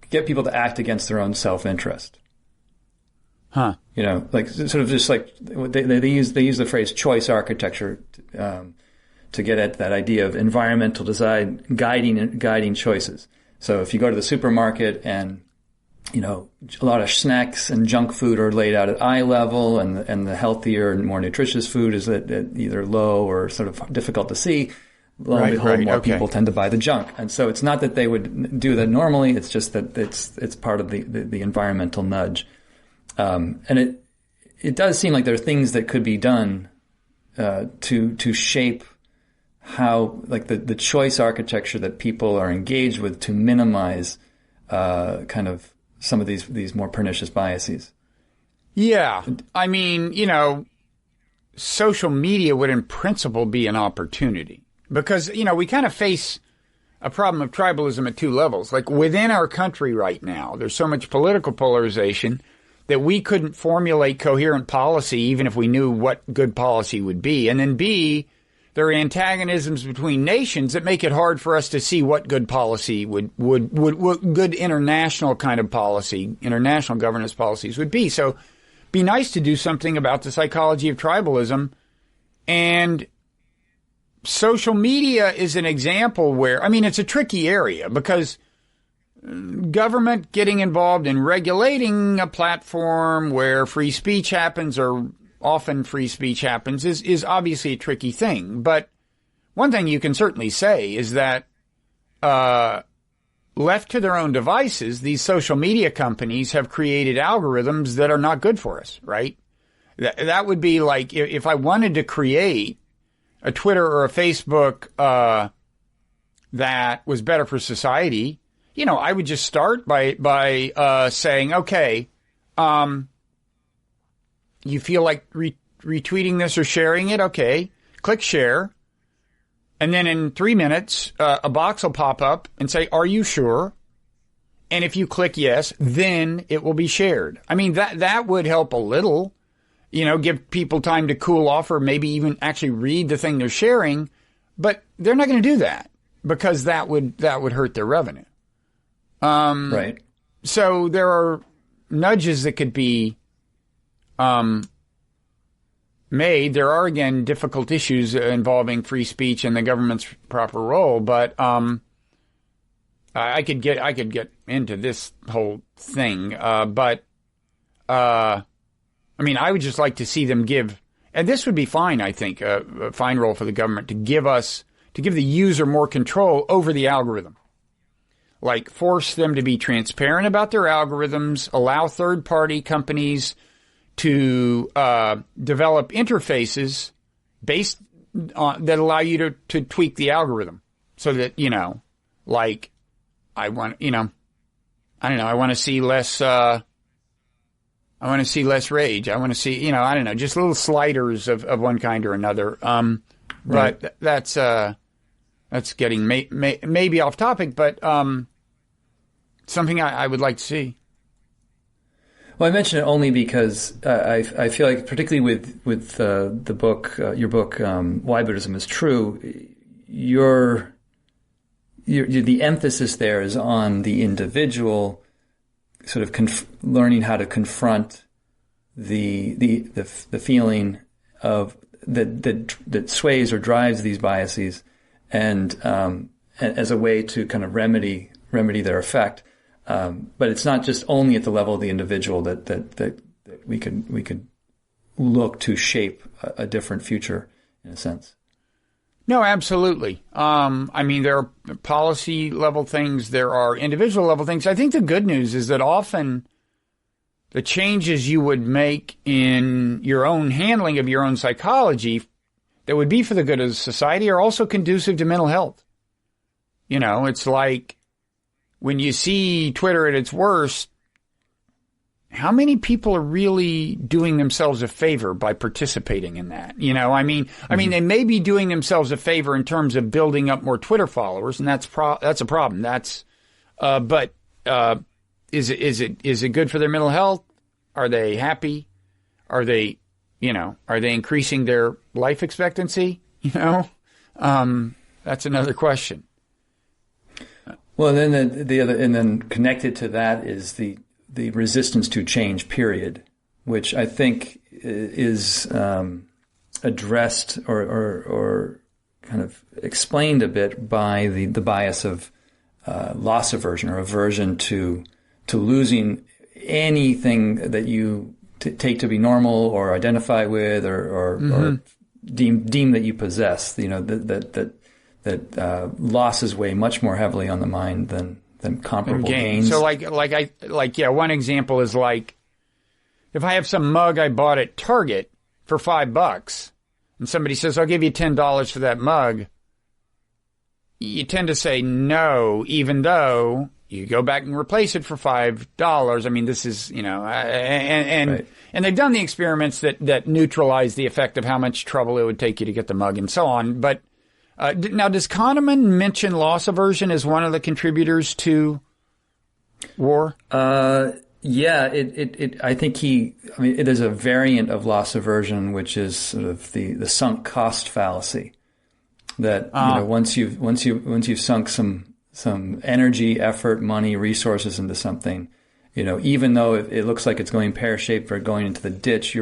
get people to act against their own self-interest. Huh. Like sort of just like they use the phrase choice architecture to get at that idea of environmental design guiding choices. So if you go to the supermarket and a lot of snacks and junk food are laid out at eye level, and the healthier and more nutritious food is at either low or sort of difficult to see, lo and behold, more Okay. people tend to buy the junk. And so it's not that they would do that normally. It's just that it's part of the environmental nudge. And it does seem like there are things that could be done to shape how, like, the choice architecture that people are engaged with to minimize kind of some of these more pernicious biases. Yeah. I mean, social media would in principle be an opportunity because, we kind of face a problem of tribalism at two levels. Like within our country right now, there's so much political polarization that we couldn't formulate coherent policy even if we knew what good policy would be. And then B, there are antagonisms between nations that make it hard for us to see what good policy would good international kind of policy, international governance policies would be. So be nice to do something about the psychology of tribalism. And social media is an example where, it's a tricky area because government getting involved in regulating a platform where free speech happens or often free speech happens is obviously a tricky thing. But one thing you can certainly say is that left to their own devices, these social media companies have created algorithms that are not good for us, right? That would be like if I wanted to create a Twitter or a Facebook that was better for society, I would just start by saying, okay, you feel like retweeting this or sharing it? Okay, click share. And then in 3 minutes, a box will pop up and say, are you sure? And if you click yes, then it will be shared. That would help a little, give people time to cool off or maybe even actually read the thing they're sharing. But they're not going to do that because that would hurt their revenue. Right. So there are nudges that could be made. There are, again, difficult issues involving free speech and the government's proper role, but I could get into this whole thing. But I would just like to see them give, and this would be fine, I think, a fine role for the government to give the user more control over the algorithm. Like force them to be transparent about their algorithms, allow third-party companies to develop interfaces based on that allow you to tweak the algorithm, so that I want to see less. I want to see less rage. I want to see just little sliders of one kind or another. Right. But that's getting maybe off topic, but something I would like to see. Well, I mention it only because I feel like, particularly with the book, your book, Why Buddhism is True, the emphasis there is on the individual, sort of learning how to confront the feeling of that sways or drives these biases, and as a way to kind of remedy their effect. But it's not just only at the level of the individual that we could look to shape a different future, in a sense. No, absolutely. There are policy level things, there are individual level things. I think the good news is that often the changes you would make in your own handling of your own psychology that would be for the good of society are also conducive to mental health. It's like, when you see Twitter at its worst, how many people are really doing themselves a favor by participating in that? They may be doing themselves a favor in terms of building up more Twitter followers, and that's a problem. But is it good for their mental health? Are they happy? Are they increasing their life expectancy? That's another question. Well, then and then connected to that is the resistance to change, period, which I think is addressed or kind of explained a bit by the bias of loss aversion, or aversion to losing anything that you take to be normal or identify with or deem that you possess. That losses weigh much more heavily on the mind than comparable gains. So one example is like, if I have some mug I bought at Target for $5 and somebody says, I'll give you $10 for that mug, you tend to say no, even though you go back and replace it for $5. I mean, this is, and they've done the experiments that neutralize the effect of how much trouble it would take you to get the mug and so on. But now, does Kahneman mention loss aversion as one of the contributors to war? Yeah, I think there's a variant of loss aversion, which is sort of the sunk cost fallacy. That once you've sunk some energy, effort, money, resources into something, even though it looks like it's going pear-shaped or going into the ditch,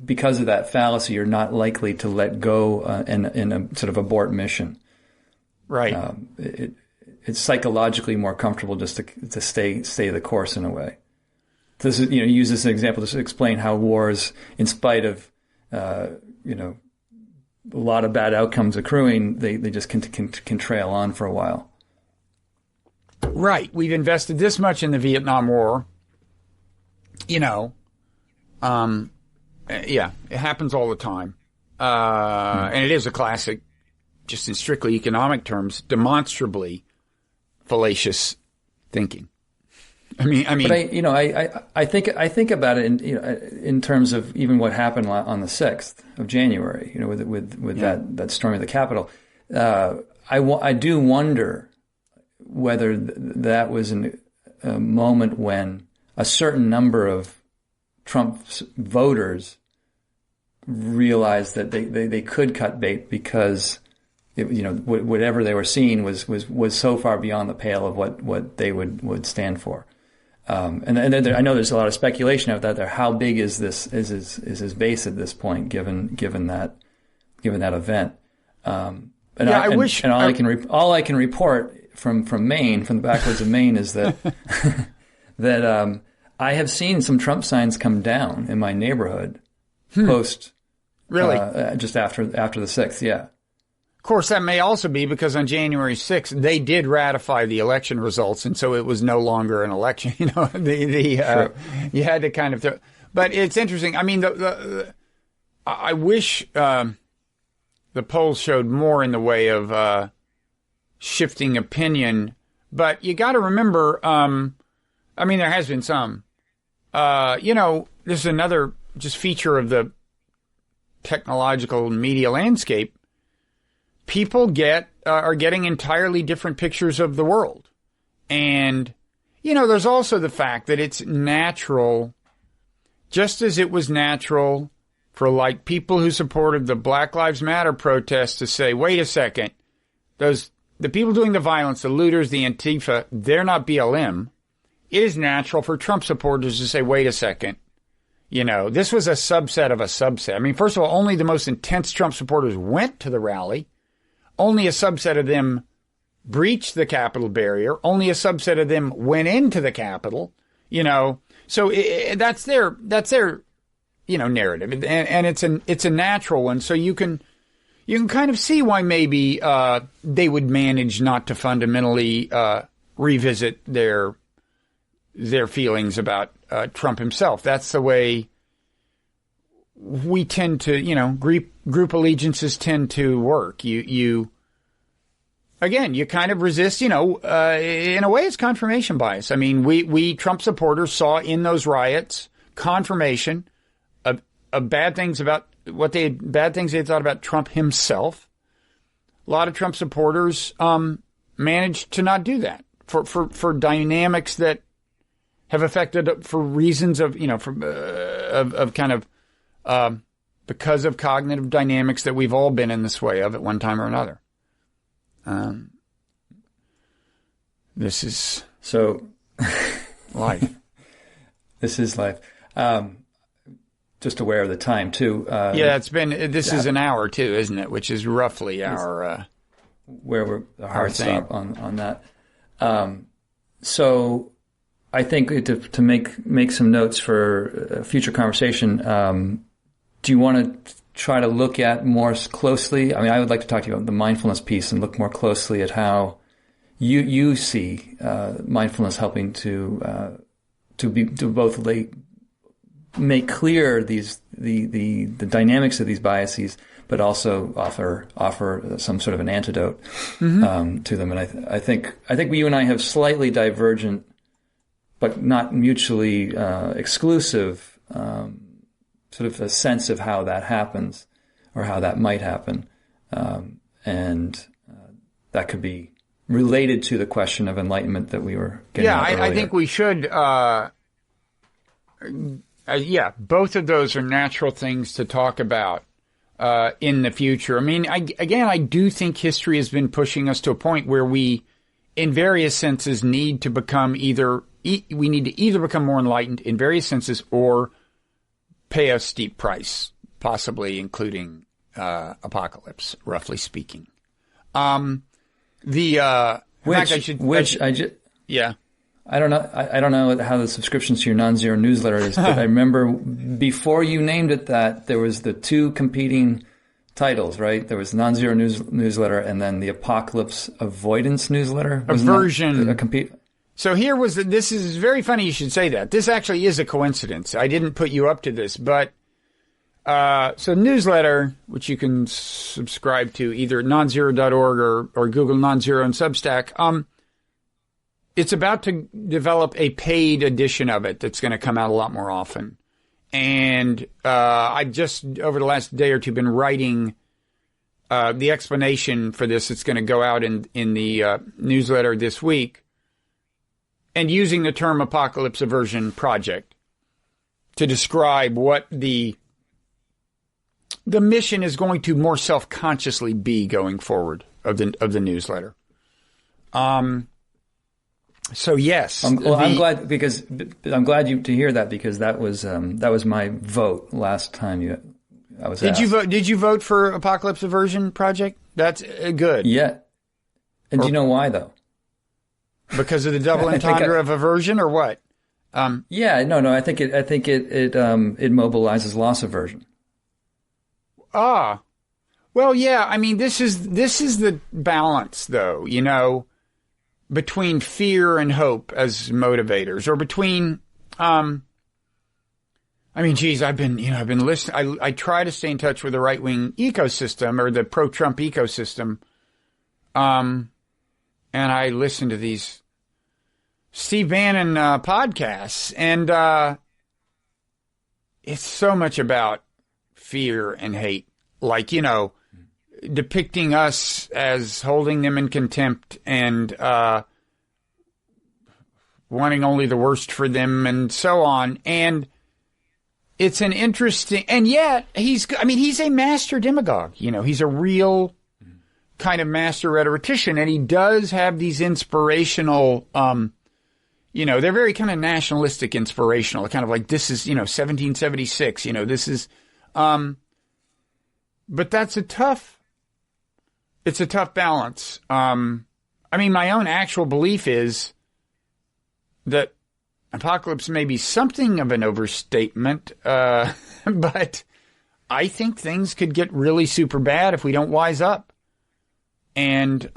because of that fallacy, you're not likely to let go in a sort of abort mission. Right. It's psychologically more comfortable just to stay the course in a way. This is, use this example to explain how wars, in spite of a lot of bad outcomes accruing, they just can trail on for a while. Right. We've invested this much in the Vietnam War. Yeah, it happens all the time. And it is a classic, just in strictly economic terms, demonstrably fallacious thinking. I mean, but I think about it in terms of even what happened on the 6th of January, with that storming of the Capitol. I do wonder whether that was a moment when a certain number of Trump's voters realized that they could cut bait because whatever they were seeing was so far beyond the pale of what they would stand for. And I know there's a lot of speculation out there. How big is his base at this point, given that event? All I can report from Maine, from the backwoods of Maine, is that that I have seen some Trump signs come down in my neighborhood post just after the 6th. Yeah. Of course, that may also be because on January 6th, they did ratify the election results, and so it was no longer an election. You had to kind of but it's interesting. I mean, I wish the polls showed more in the way of shifting opinion, but you got to remember, there has been some. This is another just feature of the technological media landscape. People are getting entirely different pictures of the world. And, there's also the fact that it's natural, just as it was natural for people who supported the Black Lives Matter protests to say, wait a second, the people doing the violence, the looters, the Antifa, they're not BLM. It is natural for Trump supporters to say, wait a second, this was a subset of a subset. I mean, first of all, only the most intense Trump supporters went to the rally. Only a subset of them breached the Capitol barrier. Only a subset of them went into the Capitol. So that's their narrative, and it's a natural one. So you can kind of see why maybe they would manage not to fundamentally revisit their feelings about Trump himself. That's the way we tend to, group allegiances tend to work. You kind of resist, in a way it's confirmation bias. I mean, we Trump supporters saw in those riots confirmation of bad things they had thought about Trump himself. A lot of Trump supporters managed to not do that for dynamics that have affected for reasons of because of cognitive dynamics that we've all been in this way of at one time or another. This is life. This is life. Just aware of the time too. This is an hour too, isn't it? Which is roughly our where we're the hard stop on that. So I think to make some notes for a future conversation. Do you want to try to look at more closely. I mean, I would like to talk to you about the mindfulness piece and look more closely at how you see mindfulness helping to both make clear the dynamics of these biases, but also offer some sort of an antidote to them. And I think you and I have slightly divergent, but not mutually exclusive, sort of a sense of how that happens or how that might happen, and that could be related to the question of enlightenment that we were getting at earlier. I think we should. Both of those are natural things to talk about in the future. I mean, I do think history has been pushing us to a point where we, in various senses, need to become either become more enlightened in various senses or pay a steep price, possibly including apocalypse, roughly speaking. Yeah. I don't know how the subscriptions to your Nonzero newsletter is, but I remember before you named it that, there was the two competing titles, right? There was the Nonzero newsletter and then the Apocalypse Avoidance newsletter. Aversion. So this is very funny you should say that. This actually is a coincidence. I didn't put you up to this, but so newsletter, which you can subscribe to either at nonzero.org or Google Nonzero and Substack. It's about to develop a paid edition of it that's going to come out a lot more often. And I've just, over the last day or two, been writing the explanation for this. It's going to go out in the newsletter this week, and using the term Apocalypse Aversion Project to describe what the mission is going to more self-consciously be going forward of the newsletter. So yes, I'm glad to hear that, because that was my vote last time I was asked. Did you vote for Apocalypse Aversion Project? That's good. Yeah. And do you know why though? Because of the double entendre of aversion, or what? No. I think it mobilizes loss aversion. Well, yeah. I mean, this is the balance, though. You know, between fear and hope as motivators, or between. I mean, geez, I've been listening. I try to stay in touch with the right wing ecosystem, or the pro-Trump ecosystem. And I listen to these Steve Bannon podcasts, and it's so much about fear and hate, like, you know, depicting us as holding them in contempt and wanting only the worst for them, and so on. And it's an interesting, and yet he's a master demagogue. You know, he's a real kind of master rhetorician, and he does have these inspirational, they're very kind of nationalistic, inspirational, kind of like, this is, 1776, this is, but it's a tough balance. My own actual belief is that apocalypse may be something of an overstatement, but I think things could get really super bad if we don't wise up. And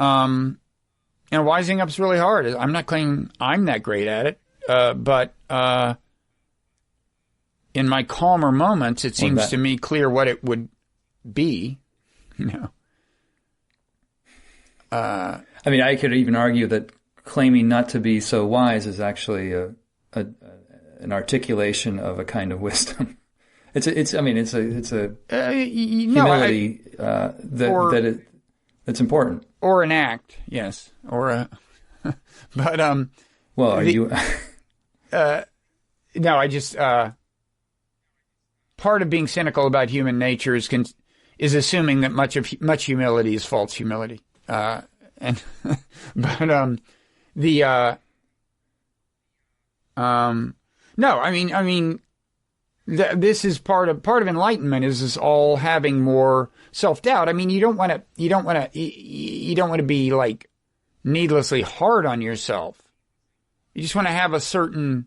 wising up is really hard. I'm not claiming I'm that great at it, but in my calmer moments, it seems to me clear what it would be, I could even argue that claiming not to be so wise is actually an articulation of a kind of wisdom. It's a humility that's important. Or an act, yes. Or a, but well, are you? No, I just part of being cynical about human nature is assuming that much humility is false humility. This is part of enlightenment is all having more self-doubt. I mean, you don't want to be like needlessly hard on yourself. You just want to have a certain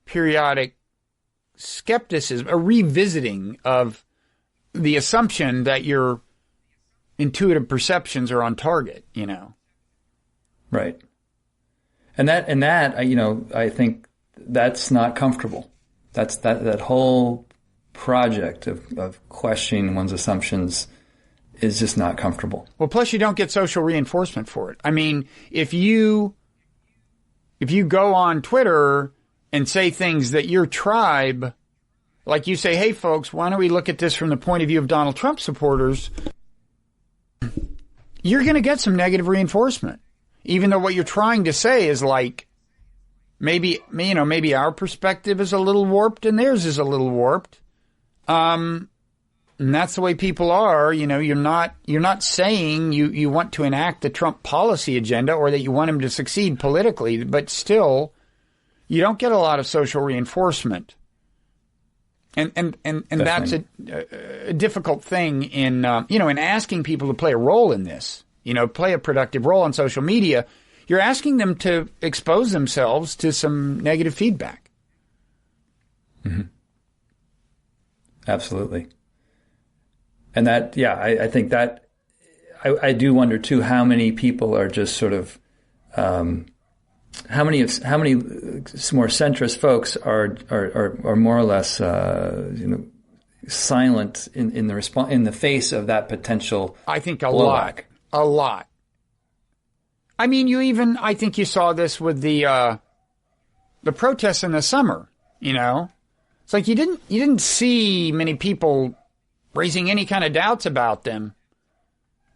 periodic skepticism, a revisiting of the assumption that your intuitive perceptions are on target, Right. And that, I think that's not comfortable. That's that whole project of questioning one's assumptions is just not comfortable. Well, plus you don't get social reinforcement for it. I mean, if you go on Twitter and say things that your tribe, like you say, hey folks, why don't we look at this from the point of view of Donald Trump supporters? You're going to get some negative reinforcement, even though what you're trying to say is like, maybe our perspective is a little warped and theirs is a little warped. And that's the way people are. You're not saying you want to enact the Trump policy agenda or that you want him to succeed politically, but still, you don't get a lot of social reinforcement. And that's a difficult thing in asking people to play a role in this, play a productive role on social media. You're asking them to expose themselves to some negative feedback. Mm-hmm. Absolutely. And that, I think that I do wonder too how many people are just sort of how many more centrist folks are more or less silent in the response in the face of that potential. I think a lot. I mean, I think you saw this with the protests in the summer. It's like you didn't see many people raising any kind of doubts about them.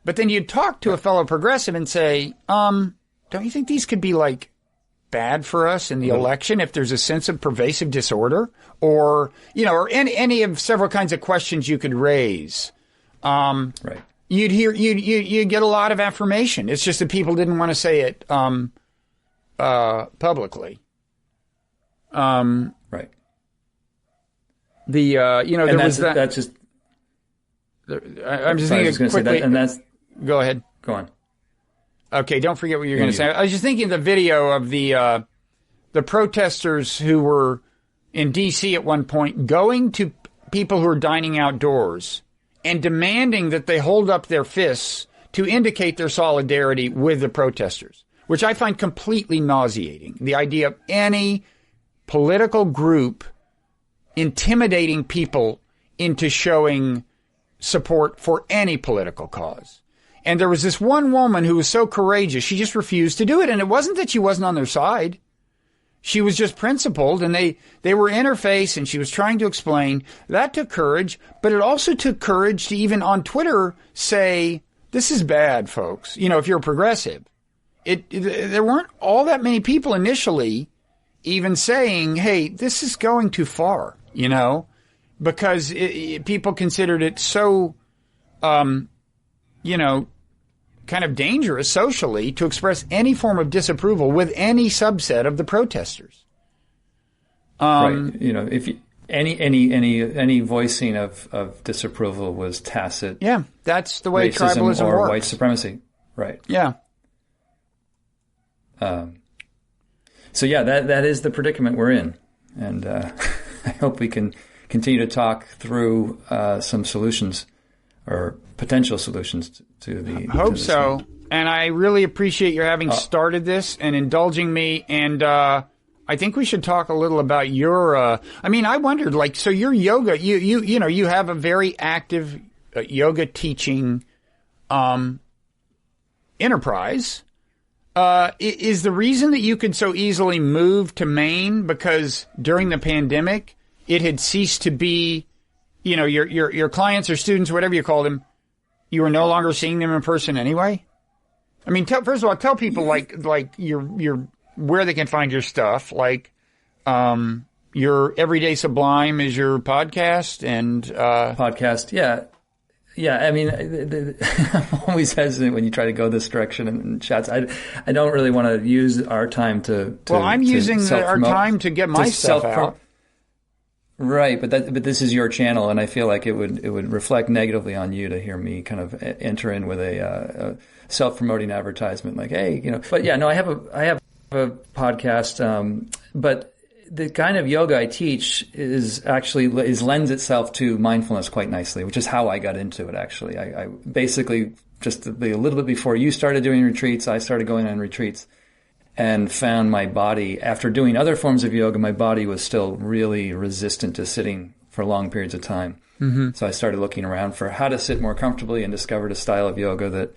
But then you'd talk to a fellow progressive and say, don't you think these could be like bad for us in the election if there's a sense of pervasive disorder? Or any of several kinds of questions you could raise. Right. You'd get a lot of affirmation. It's just that people didn't want to say it publicly. Right. There was that. That's just. I'm just thinking quickly. Say that, and that's. Go ahead. Go on. Okay, don't forget what you're going to say. I was just thinking of the video of the protesters who were in D.C. at one point going to people who are dining outdoors and demanding that they hold up their fists to indicate their solidarity with the protesters, which I find completely nauseating. The idea of any political group intimidating people into showing support for any political cause. And there was this one woman who was so courageous, she just refused to do it. And it wasn't that she wasn't on their side. She was just principled, and they were interface, and she was trying to explain. That took courage, but it also took courage to even on Twitter say, this is bad, folks. If you're a progressive. There weren't all that many people initially even saying, hey, this is going too far, because people considered it so, kind of dangerous socially to express any form of disapproval with any subset of the protesters. Right. If any voicing of disapproval was tacit. Yeah, that's the way racism tribalism or works. White supremacy. Right. Yeah. So that is the predicament we're in, and I hope we can continue to talk through some solutions or potential solutions to the. I hope so, and I really appreciate your having started this and indulging me. And I think we should talk a little about your. I wondered, so your yoga, you have a very active yoga teaching enterprise. Is the reason that you could so easily move to Maine because during the pandemic it had ceased to be, your clients or students, whatever you call them, you were no longer seeing them in person anyway? I mean, first of all, tell people like your where they can find your stuff. Your Everyday Sublime is your podcast and podcast. Yeah, I mean, I'm always hesitant when you try to go this direction in chats. I don't really want to use our time to well, I'm using our time to get my stuff out. Right, but this is your channel, and I feel like it would reflect negatively on you to hear me kind of enter in with a self-promoting advertisement, like, hey, But yeah, no, I have a podcast, but the kind of yoga I teach lends itself to mindfulness quite nicely, which is how I got into it. Actually, I basically just a little bit before you started doing retreats, I started going on retreats, and found my body, after doing other forms of yoga, my body was still really resistant to sitting for long periods of time. Mm-hmm. So I started looking around for how to sit more comfortably, and discovered a style of yoga that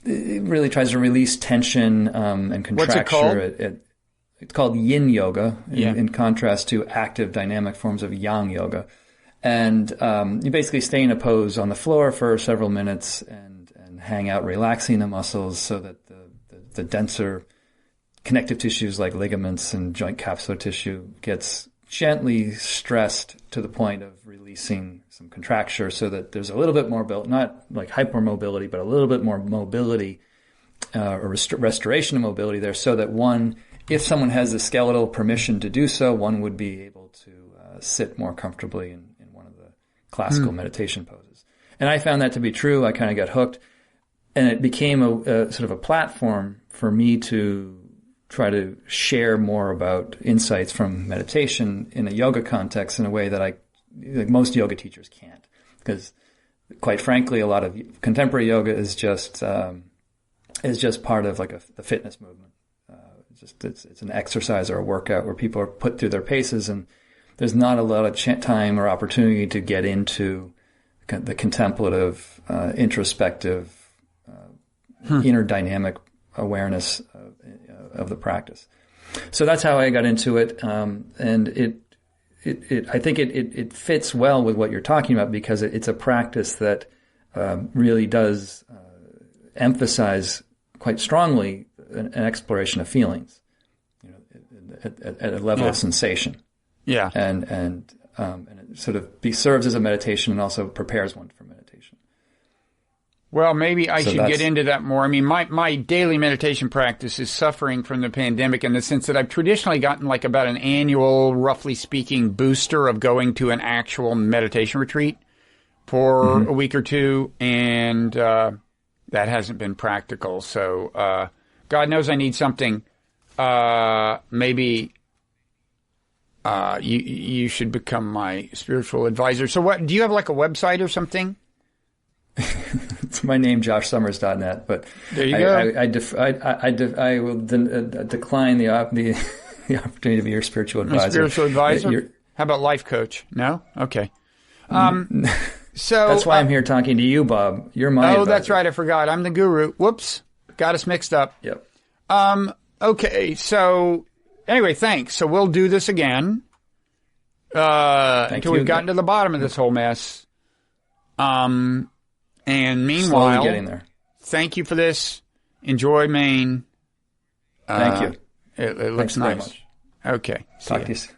it really tries to release tension and contracture. What's it called? It's called yin yoga, in contrast to active dynamic forms of yang yoga. And you basically stay in a pose on the floor for several minutes and hang out, relaxing the muscles so that the denser connective tissues like ligaments and joint capsular tissue gets gently stressed to the point of releasing some contracture, so that there's a little bit more, not like hypermobility, but a little bit more mobility or restoration of mobility there, so that if someone has the skeletal permission to do so, one would be able to sit more comfortably in one of the classical meditation poses. And I found that to be true. I kind of got hooked, and it became a sort of a platform for me to try to share more about insights from meditation in a yoga context in a way that like most yoga teachers can't. Because quite frankly, a lot of contemporary yoga is just part of like the fitness movement. It's an exercise or a workout where people are put through their paces, and there's not a lot of time or opportunity to get into the contemplative, introspective, inner dynamic awareness of the practice. So that's how I got into it, and I think it fits well with what you're talking about, because it's a practice that really does emphasize quite strongly an exploration of feelings, at a level of sensation. Yeah. And it sort of serves as a meditation and also prepares one for meditation. Well, maybe I should get into that more. I mean, my daily meditation practice is suffering from the pandemic in the sense that I've traditionally gotten like about an annual, roughly speaking, booster of going to an actual meditation retreat for a week or two, and that hasn't been practical. So God knows I need something. Maybe you should become my spiritual advisor. So what, do you have like a website or something? It's my name, joshsummers.net, but there you go. I will decline the opportunity to be your spiritual advisor. A spiritual advisor? How about life coach? No? Okay. So that's why I'm here talking to you, Bob. You're my advisor. That's right. I forgot. I'm the guru. Whoops. Got us mixed up. Yep. Okay. So anyway, thanks. So we'll do this again until we've gotten to the bottom of this whole mess. And meanwhile, slowly getting there. Thank you for this. Enjoy Maine. Thank you. It looks nice. Very much. Okay. Talk to you soon.